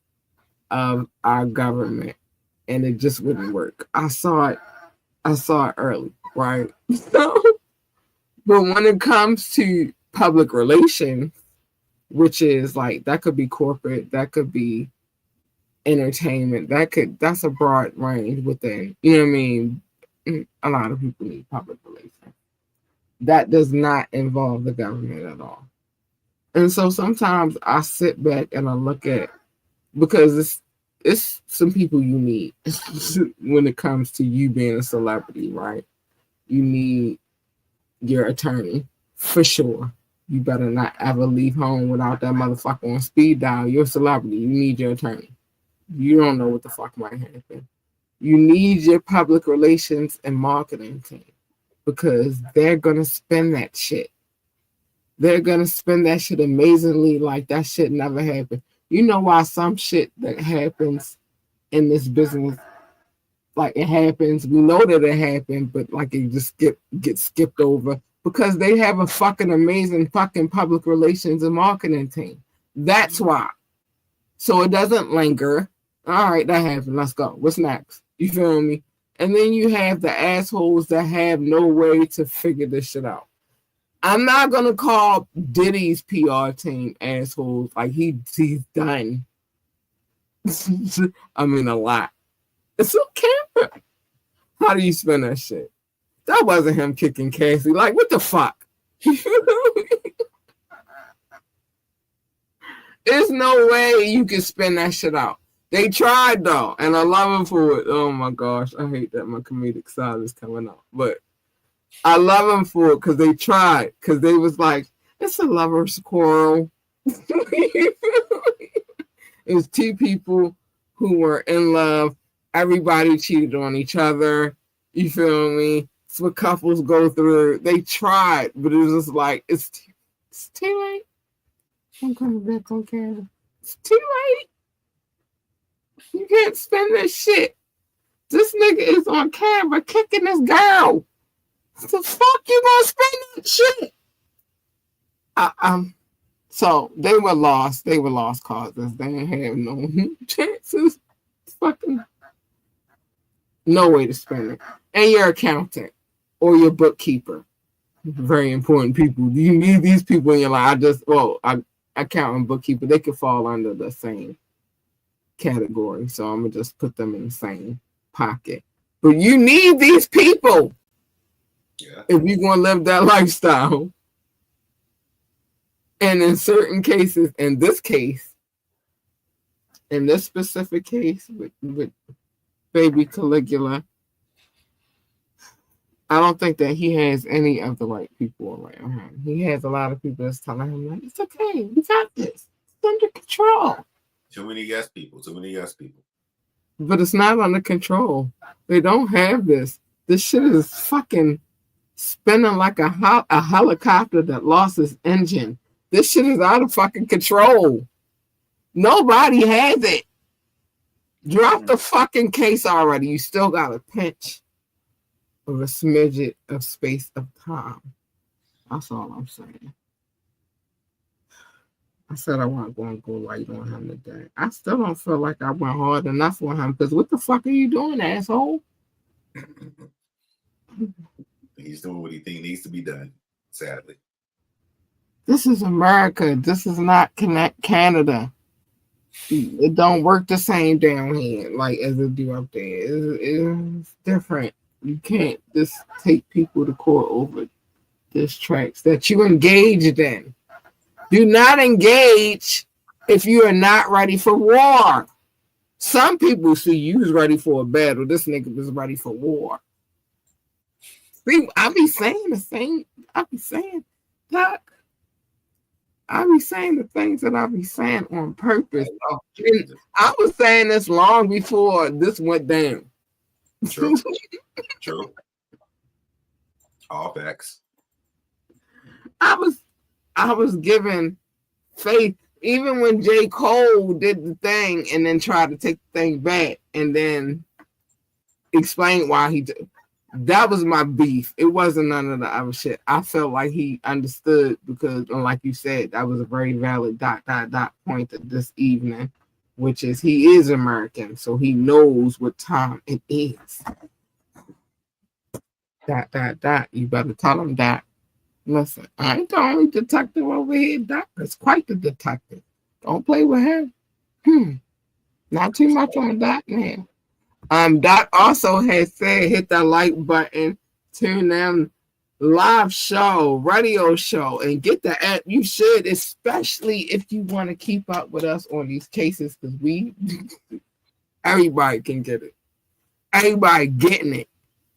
of our government, and it just wouldn't work. I saw it early, right? So, but when it comes to public relations, which is like, that could be corporate, that could be entertainment. That's a broad range within. You know what I mean? A lot of people need public relations. That does not involve the government at all. And so sometimes I sit back and I look at, because it's some people you need when it comes to you being a celebrity, right? You need your attorney for sure. You better not ever leave home without that motherfucker on speed dial. You're a celebrity. You need your attorney. You don't know what the fuck might happen. You need your public relations and marketing team because they're gonna spend that shit. They're gonna spend that shit amazingly like that shit never happened. You know why some shit that happens in this business, like it happens, we know that it happened, but like it just gets skipped over because they have a fucking amazing fucking public relations and marketing team. That's why. So it doesn't linger. All right, that happened. Let's go. What's next? You feel me? And then you have the assholes that have no way to figure this shit out. I'm not gonna call Diddy's PR team assholes. Like he's done. I mean a lot. It's okay. How do you spend that shit? That wasn't him kicking Cassie. Like what the fuck? There's no way you can spin that shit out. They tried though, and I love them for it. Oh my gosh, I hate that my comedic side is coming out, but I love them for it because they tried. Because they was like, it's a lover's quarrel. It was two people who were in love. Everybody cheated on each other. You feel me? It's what couples go through. They tried, but it was just like, it's too late. I'm coming back on camera. It's too late. You can't spend this shit. This nigga is on camera kicking this girl. The fuck you gonna spend that shit? So they were lost. They were lost causes. They didn't have no chances. Fucking no way to spend it. And your accountant or your bookkeeper. Very important people. You need these people in your life. Accountant, bookkeeper, they could fall under the same category. So I'm gonna just put them in the same pocket. But you need these people. Yeah. If you're going to live that lifestyle. And in certain cases, in this specific case with baby Caligula, I don't think that he has any of the right people around him. He has a lot of people that's telling him, like, it's okay, we got this. It's under control. Too many yes people. But it's not under control. They don't have this. This shit is fucking spinning like a helicopter that lost its engine. This shit is out of fucking control. Nobody has it. Drop the fucking case already. You still got a pinch of a smidget of space of time. That's all I'm saying. I said I wasn't going to go right on him today. I still don't feel like I went hard enough on him because what the fuck are you doing, asshole? He's doing what he thinks needs to be done, sadly. This is America. This is not Canada. It don't work the same down here like as it do up there. It's different. You can't just take people to court over diss tracks that you engaged in. Do not engage if you are not ready for war. Some people see you was ready for a battle. This nigga was ready for war. See, I be saying the same. I be saying, Doc. I be saying the things that I be saying on purpose. And I was saying this long before this went down. True. True. All facts. I was given faith even when J. Cole did the thing and then tried to take the thing back and then explain why he did. That was my beef. It wasn't none of the other shit. I felt like he understood because, like you said, that was a very valid ... point of this evening, which is he is American, so he knows what time it is. ... You better tell him that. Listen, I ain't the only detective over here. Doc is quite the detective. Don't play with him. Not too much on that now. Doc also has said hit that like button, turn them live show, radio show, and get the app. You should, especially if you want to keep up with us on these cases, because everybody can get it. Everybody getting it.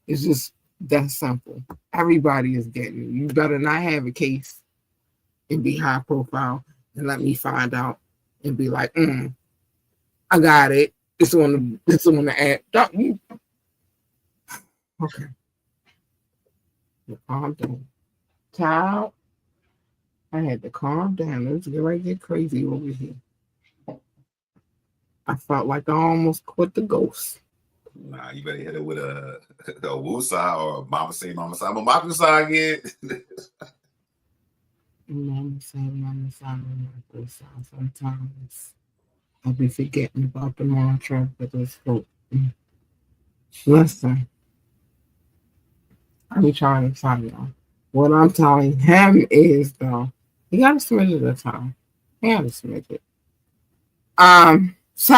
It's just that simple. Everybody is getting it. You better not have a case and be high profile and let me find out and be like, I got it. It's on the app. Don't you? Okay. Calm down. Child, I had to calm down. Let's get crazy over here. I felt like I almost quit the ghost. Nah, you better hit it with a woosah or mama say mama say. I'm a mama say again. Mama say, mama say, mama say. Sometimes I'll be forgetting about the mantra, but it's hope. Listen, I be trying to tell y'all. What I'm telling him is, though, you gotta smidge it at a time. You gotta smidge it. So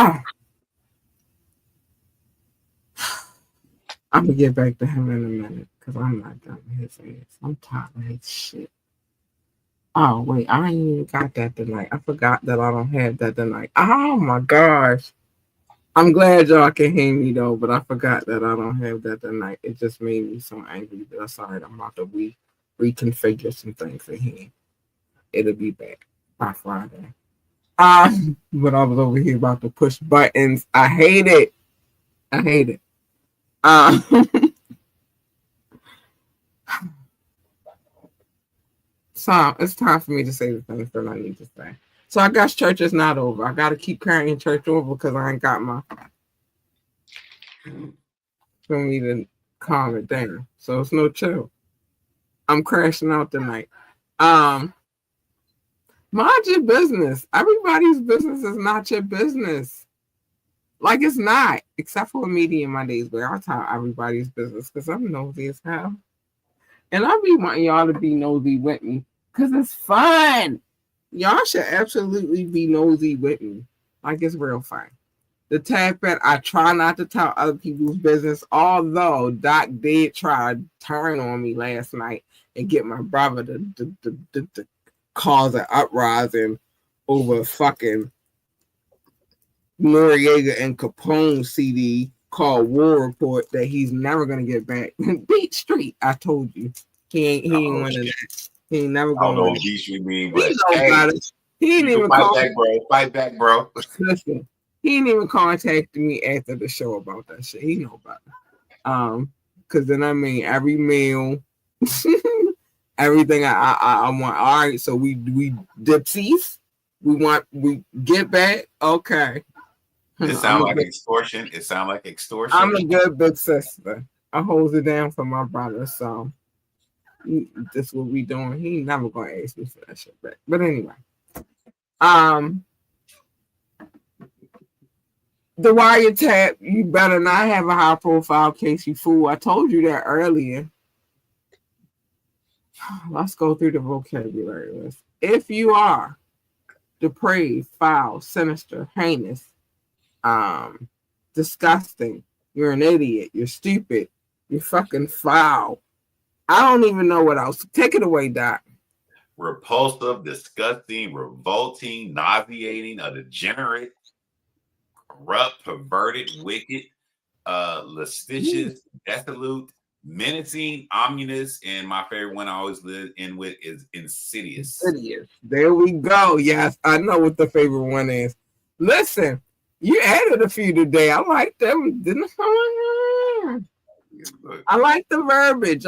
I'm gonna get back to him in a minute because I'm not done with his ass. I'm tired of his shit. Oh wait, I ain't even got that tonight. I forgot that I don't have that tonight. Oh my gosh. I'm glad y'all can hear me though, but I forgot that I don't have that tonight. It just made me so angry. But that's all right. I'm about to reconfigure some things in here. It'll be back by Friday. But I was over here about to push buttons. I hate it. I hate it. So it's time for me to say the things that I need to say. So I guess church is not over. I got to keep carrying church over because I ain't got my for me to calm it down. So it's no chill. I'm crashing out tonight. Mind your business. Everybody's business is not your business. Like it's not, except for me in my days where I tell everybody's business because I'm nosy as hell. And I be wanting y'all to be nosy with me because it's fun. Y'all should absolutely be nosy with me. Like it's real fun. The tag that I try not to tell other people's business, although Doc did try to turn on me last night and get my brother to cause an uprising over fucking Noriega and Capone CD called War Report that he's never gonna get back. Beat Street, I told you. He ain't one of that. He ain't never I don't going know to what Beat Street mean, He but know hey, about it. He ain't even fight back, bro. Fight back, bro. Listen, he ain't even contacted me after the show about that shit. He know about it. Because then I mean every meal, everything I want. All right, so we dipsies. We get back. Okay. It sound like extortion. It sound like extortion. I'm a good big sister. I hold it down for my brother, so this what we doing. He ain't never gonna ask me for that shit back. But anyway. The wiretap, you better not have a high profile case, you fool. I told you that earlier. Let's go through the vocabulary list. If you are depraved, foul, sinister, heinous, disgusting, you're an idiot, you're stupid, you're fucking foul. I don't even know what else. Take it away, Doc. Repulsive, disgusting, revolting, nauseating, a degenerate, corrupt, perverted, wicked, lascivious, desolate, menacing, ominous, and my favorite one I always live in with is insidious. Insidious. There we go. Yes, I know what the favorite one is. Listen, you added a few today. I like them. Didn't I like the verbiage.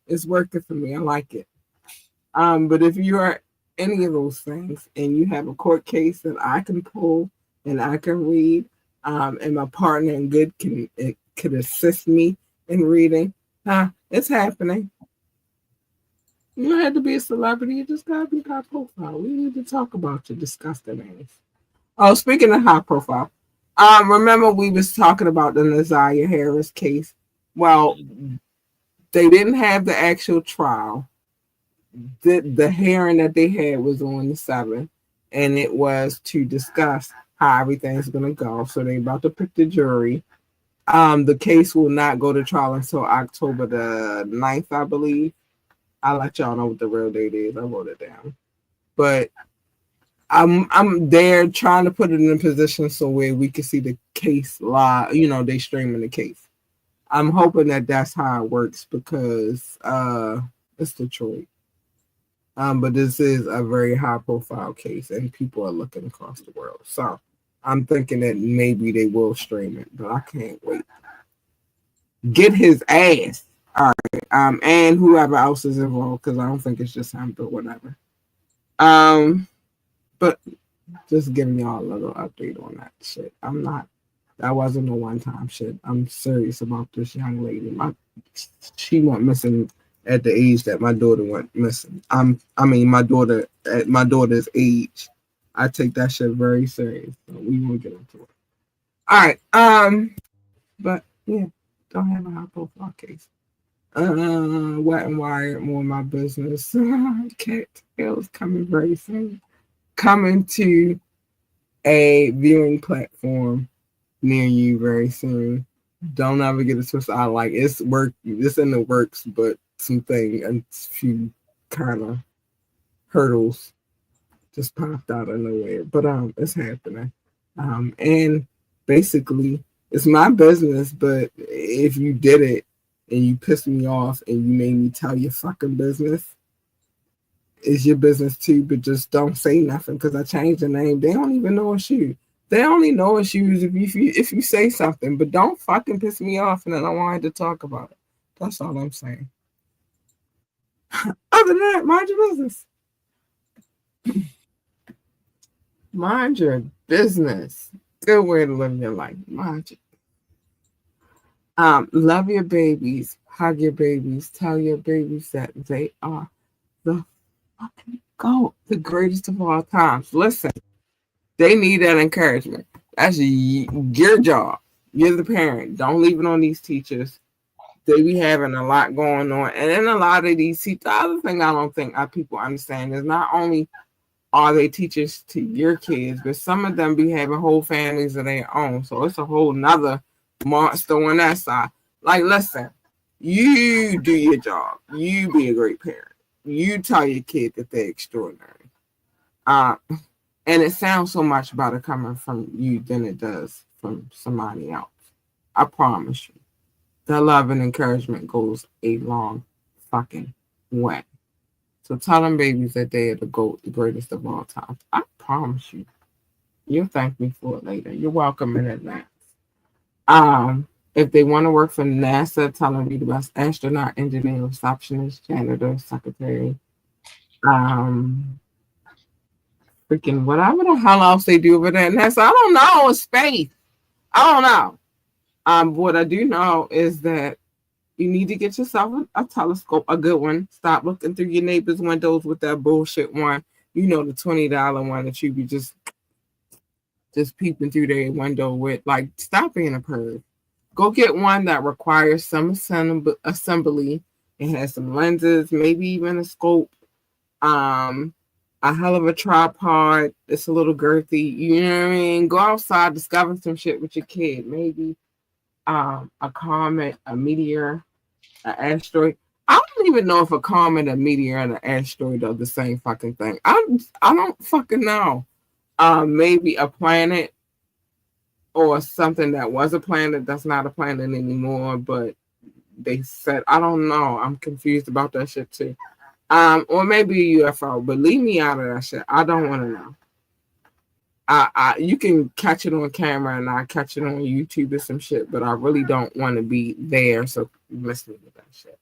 It's working for me. I like it. But if you are any of those things and you have a court case that I can pull and I can read, and my partner in good could assist me in reading, it's happening. You don't have to be a celebrity. You just gotta be high profile. We need to talk about your disgusting ass. Oh, speaking of high profile, remember we was talking about the Nazaria Harris case. Well, they didn't have the actual trial. The hearing that they had was on the 7th, and it was to discuss how everything's gonna go. So they about to pick the jury. The case will not go to trial until October the 9th, I believe. I'll let y'all know what the real date is. I wrote it down. But I'm there trying to put it in a position so where we can see the case live. You know, they streaming the case. I'm hoping that that's how it works because it's Detroit. But this is a very high profile case and people are looking across the world. So I'm thinking that maybe they will stream it, but I can't wait. Get his ass. All right. And whoever else is involved, because I don't think it's just him, but whatever. But just giving y'all a little update on that shit. That wasn't a one-time shit. I'm serious about this young lady. She went missing at the age that my daughter went missing. My daughter at my daughter's age. I take that shit very serious. So we won't get into it. All right. But yeah, don't have a high profile case. Wet and Wired, more of my business. Cat Tales coming very soon. Coming to a viewing platform near you very soon. Don't ever get it twisted. I like it's work. It's in the works, but a few kind of hurdles just popped out of nowhere. But it's happening. And basically, it's my business. But if you did it and you pissed me off and you made me tell your fucking business, it's your business too. But just don't say nothing because I changed the name. They don't even know it's you. They only know it's you if you say something. But don't fucking piss me off and then I wanted to talk about it. That's all I'm saying. Other than that, mind your business. Mind your business. Good way to live your life. Mind you. Love your babies. Hug your babies. Tell your babies that they are the fucking GOAT, the greatest of all times. Listen, they need that encouragement. That's your job. You're the parent. Don't leave it on these teachers. They be having a lot going on. And then a lot of these teachers, the other thing I don't think people understand is not only are they teachers to your kids, but some of them be having whole families of their own. So it's a whole nother monster on that side. Like, listen, you do your job. You be a great parent. You tell your kid that they're extraordinary. And it sounds so much better coming from you than it does from somebody else. I promise you. That love and encouragement goes a long fucking way. So tell them babies that they are the GOAT, the greatest of all time. I promise you. You'll thank me for it later. You're welcome in advance. If they want to work for NASA, tell them to be the best astronaut, engineer, receptionist, janitor, secretary. Freaking whatever the hell else they do over there at NASA. I don't know. It's space. I don't know. What I do know is that you need to get yourself a telescope, a good one. Stop looking through your neighbor's windows with that bullshit one. You know, the $20 one that you be just peeping through their window with. Like, stop being a perv. Go get one that requires some assembly. It has some lenses, maybe even a scope. A hell of a tripod. It's a little girthy. You know what I mean? Go outside, discover some shit with your kid. Maybe a comet, a meteor, an asteroid. I don't even know if a comet, a meteor, and an asteroid are the same fucking thing. I don't fucking know. Maybe a planet or something that was a planet that's not a planet anymore, but they said, I don't know. I'm confused about that shit too. Or maybe a UFO, but leave me out of that shit. I don't want to know. You can catch it on camera and I catch it on YouTube or some shit, but I really don't want to be there. So listen to that shit.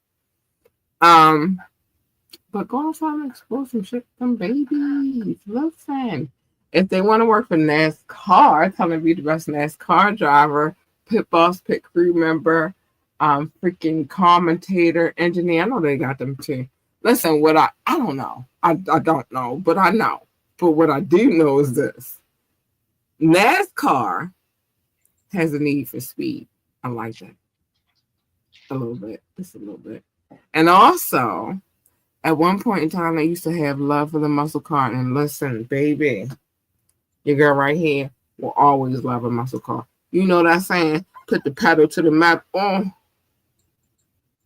But go outside and explore some shit with them babies. Listen. If they want to work for NASCAR, tell them to be the best NASCAR driver, pit boss, pit crew member, freaking commentator, engineer. I know they got them too. Listen, I don't know. I don't know, but I know. But what I do know is this. NASCAR has a need for speed. I like that. A little bit. Just a little bit. And also, at one point in time, I used to have love for the muscle car. And listen, baby, your girl right here, will always love a muscle car. You know that saying, put the pedal to the metal. Oh,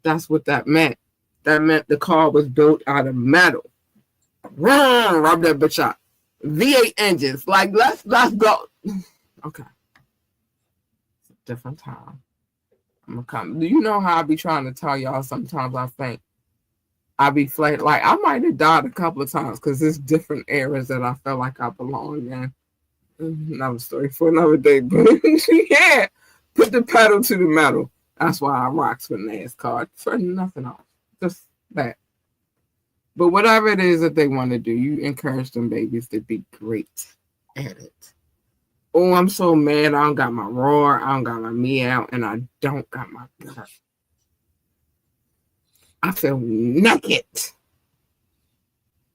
that's what that meant. That meant the car was built out of metal. Rub that bitch out. V8 engines. Like, let's go. Okay. It's a different time. I'm gonna come. Do you know how I be trying to tell y'all sometimes I think I be flat, like I might have died a couple of times because there's different eras that I felt like I belong in. Another story for another day, but yeah, put the pedal to the metal. That's why I rocks with NASCAR for nothing else, just that. But whatever it is that they want to do, you encourage them babies to be great at it. Oh, I'm so mad. I don't got my roar. I don't got my meow, and I don't got my purr. I feel naked.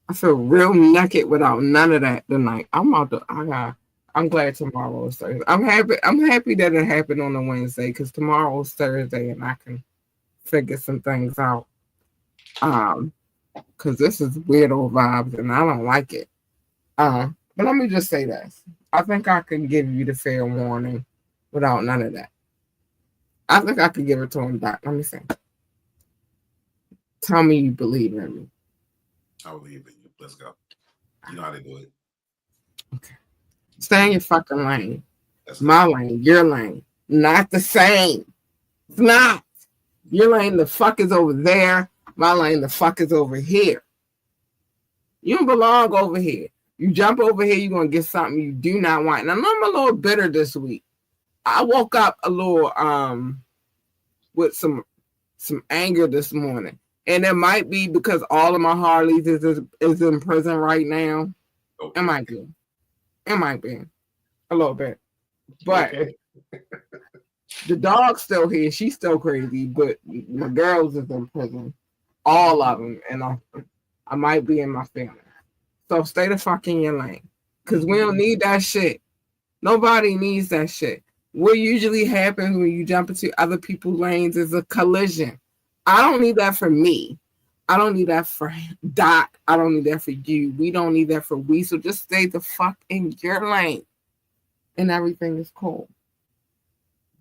I feel real naked without none of that tonight. I'm glad tomorrow is Thursday. I'm happy that it happened on a Wednesday because tomorrow is Thursday and I can figure some things out. Because this is weirdo vibes and I don't like it. But let me just say this. I think I can give you the fair warning without none of that. I think I could give it to him back. Let me see. Tell me you believe in me. I believe in you. Let's go. You know how to do it. Okay. Stay in your fucking lane. That's my lane, your lane. Not the same. It's not. Your lane, the fuck is over there. My lane, the fuck is over here. You don't belong over here. You jump over here, you're going to get something you do not want. And I'm a little bitter this week. I woke up a little with some anger this morning. And it might be because all of my Harleys is in prison right now. Okay. It might be. It might be. A little bit. But okay. The dog's still here. She's still crazy. But my girls is in prison. All of them. And I might be in my family. So stay the fuck in your lane. Because we don't need that shit. Nobody needs that shit. What usually happens when you jump into other people's lanes is a collision. I don't need that for me. I don't need that for Doc. I don't need that for you. We don't need that for we. So just stay the fuck in your lane. And everything is cool.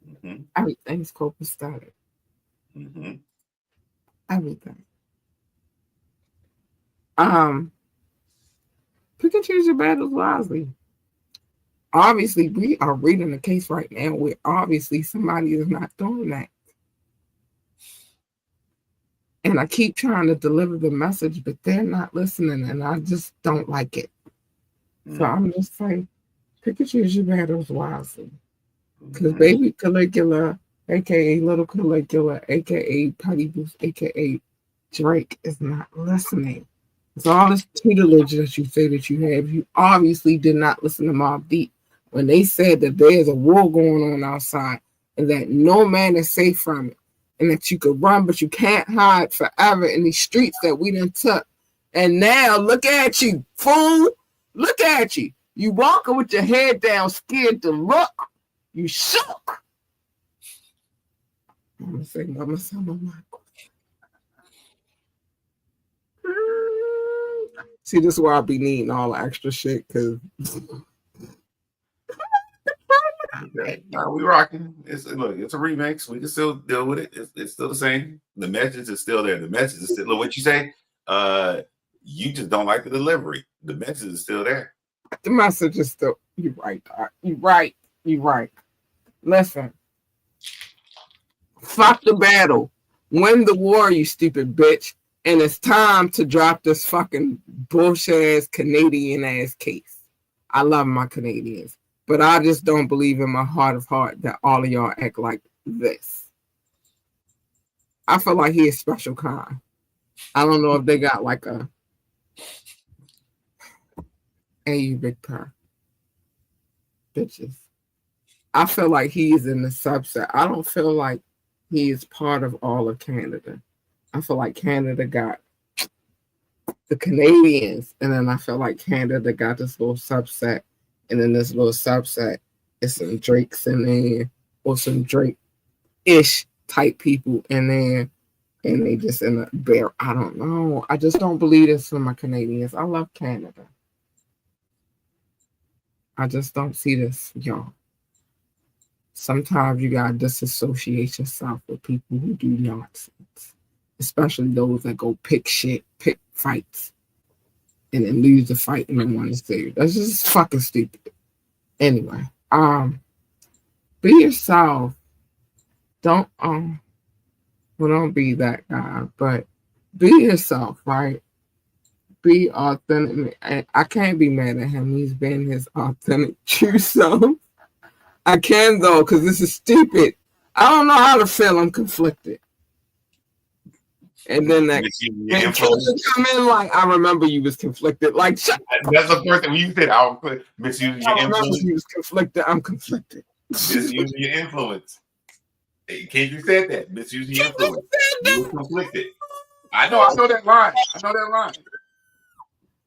Mm-hmm. Everything's cool for started. Mm-hmm. Everything. Pick and choose your battles wisely. Obviously, we are reading a case right now where obviously somebody is not doing that. And I keep trying to deliver the message, but they're not listening, and I just don't like it. So I'm just saying, pick and choose your battles wisely. Because baby Caligula, a.k.a. Little Caligula, a.k.a. Putty Boost, a.k.a. Drake, is not listening. So all this tutelage that you say that you have, you obviously did not listen to Mobb Deep when they said that there's a war going on outside and that no man is safe from it and that you could run but you can't hide forever in these streets that we done took. And now look at you, fool. Look at you. You walking with your head down, scared to look. You shook. I'm going to say, Mama, see, this is why I be needing all the extra shit, because no, we rocking. It's a remix. We can still deal with it. It's still the same. The message is still there. The message is still, look, what you say, you just don't like the delivery. The message is still there. The message is still, you're right, Doc. You're right. Listen. Fuck the battle. Win the war, you stupid bitch. And it's time to drop this fucking bullshit ass Canadian ass case. I love my Canadians, but I just don't believe in my heart of heart that all of y'all act like this. I feel like he is special kind. I don't know if they got like a you big purr. Bitches. I feel like he is in the subset. I don't feel like he is part of all of Canada. I feel like Canada got the Canadians, and then I feel like Canada got this little subset, and then this little subset is some Drakes in there, or some Drake-ish type people in there, and they just in a bear. I don't know. I just don't believe this for my Canadians. I love Canada. I just don't see this, y'all. Sometimes you gotta disassociate yourself with people who do nonsense, especially those that go pick fights, and then lose the fight and then want to save. That's just fucking stupid. Anyway, be yourself. Don't well, don't be that guy, but be yourself, right? Be authentic. I can't be mad at him. He's been his authentic true self. I can though, because this is stupid. I don't know how to feel. I'm conflicted. And then that when come in like, I remember you was conflicted. Like, shut that's the first thing when you said, "I'll misusing your influence." You was conflicted. I'm conflicted. Misusing your influence. Kendrick said that. Misusing your influence. You were conflicted. I know that line. I know that line.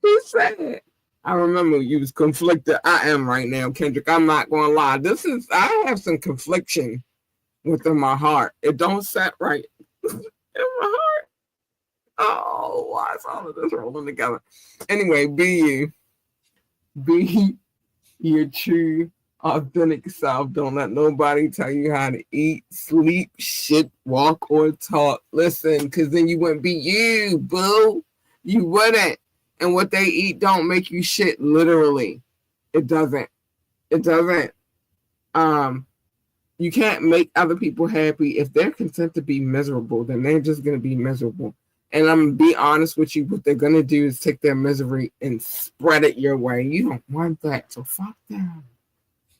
He said it. I remember you was conflicted. I am right now, Kendrick. I'm not gonna lie. I have some confliction within my heart. It don't set right in my heart. Oh, why is all of this rolling together? Anyway, be you. Be your true, authentic self. Don't let nobody tell you how to eat, sleep, shit, walk, or talk. Listen, because then you wouldn't be you, boo. You wouldn't. And what they eat don't make you shit, literally. It doesn't. It doesn't. You can't make other people happy. If they're content to be miserable, then they're just going to be miserable. And I'm going to be honest with you, what they're going to do is take their misery and spread it your way. You don't want that, so fuck them.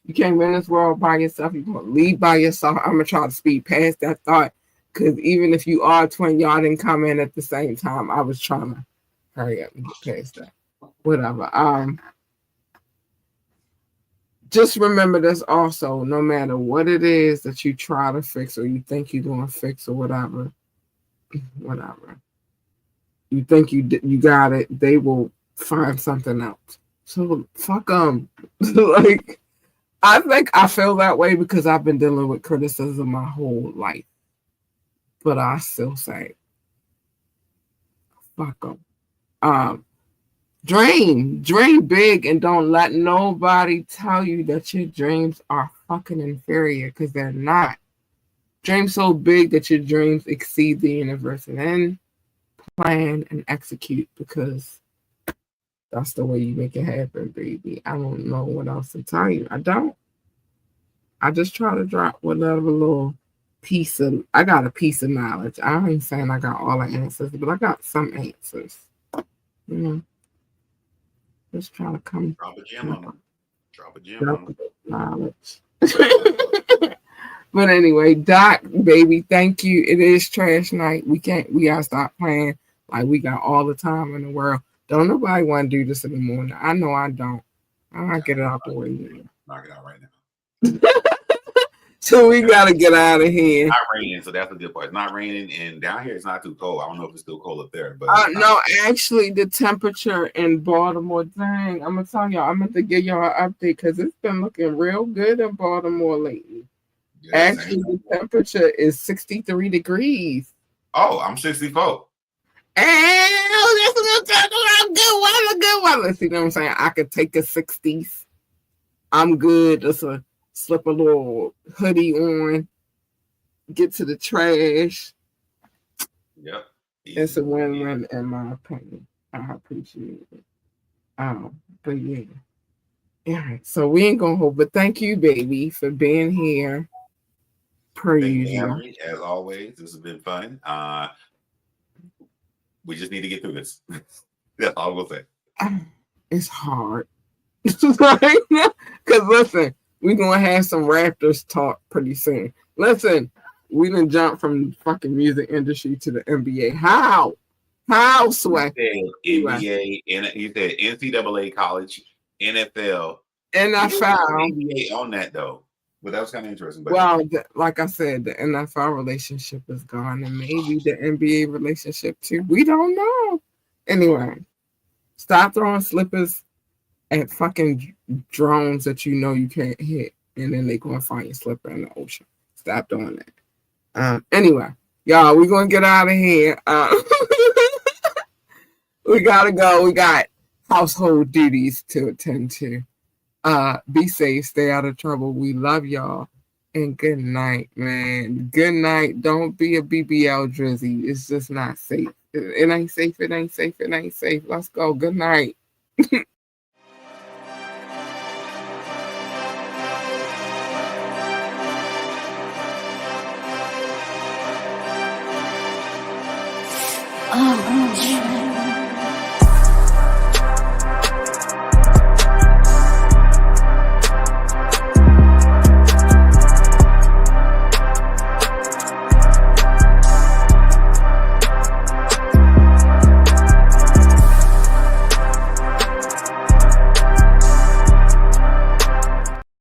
You can't win this world by yourself. You're going to lead by yourself. I'm going to try to speed past that thought, because even if you are twin, y'all didn't come in at the same time. I was trying to hurry up and get past that. Whatever. Just remember this also, no matter what it is that you try to fix or you think you're going to fix or whatever, you think you got it, they will find something else. So fuck them. Like, I think I feel that way because I've been dealing with criticism my whole life. But I still say, fuck them. Dream big, and don't let nobody tell you that your dreams are fucking inferior, because they're not. Dream so big that your dreams exceed the universe, and then plan and execute, because that's the way you make it happen, baby. I don't know what else to tell you. I don't. I just try to drop whatever little piece of, I got a piece of knowledge. I ain't saying I got all the answers, but I got some answers. You know? Just trying to come. Drop a gem on them. Drop a gem on them. Knowledge. But anyway, Doc, baby, thank you. It is trash night. We gotta stop playing like we got all the time in the world. Don't nobody want to do this anymore. I know I don't. I'll get it out the way. Knock it out right now. So we gotta get out of here. It's not raining, so that's the good part. It's not raining, and down here it's not too cold. I don't know if it's still cold up there, but no, actually, the temperature in Baltimore. Dang, I'm gonna tell y'all. I meant to give y'all an update because it's been looking real good in Baltimore lately. Yeah, actually, the temperature is 63 degrees. Oh, I'm 64. And that's good weather. See what I'm saying? I could take a 60s. I'm good. Just slip a little hoodie on, get to the trash. Yep. It's a win-win in my opinion. I appreciate it. But yeah. All right. So we ain't gonna hold, but thank you, baby, for being here. Per usual. As always, this has been fun. We just need to get through this. That's all we'll say. It's hard. Because listen, we're going to have some Raptors talk pretty soon. Listen, we done jump from the fucking music industry to the NBA. How? How, Sway? NBA, and you said NCAA, college, NFL. NBA on that, though. But that was kind of interesting. But well, like I said, the NFL relationship is gone, and maybe the NBA relationship too. We don't know. Anyway, stop throwing slippers at fucking drones that you know you can't hit, and then they gonna find your slipper in the ocean. Stop doing that. Anyway, y'all, we're gonna get out of here. We gotta go. We got household duties to attend to. Be safe, stay out of trouble. We love y'all. And good night, man. Good night. Don't be a BBL drizzy. It's just not safe. It ain't safe. It ain't safe. It ain't safe. Let's go. Good night.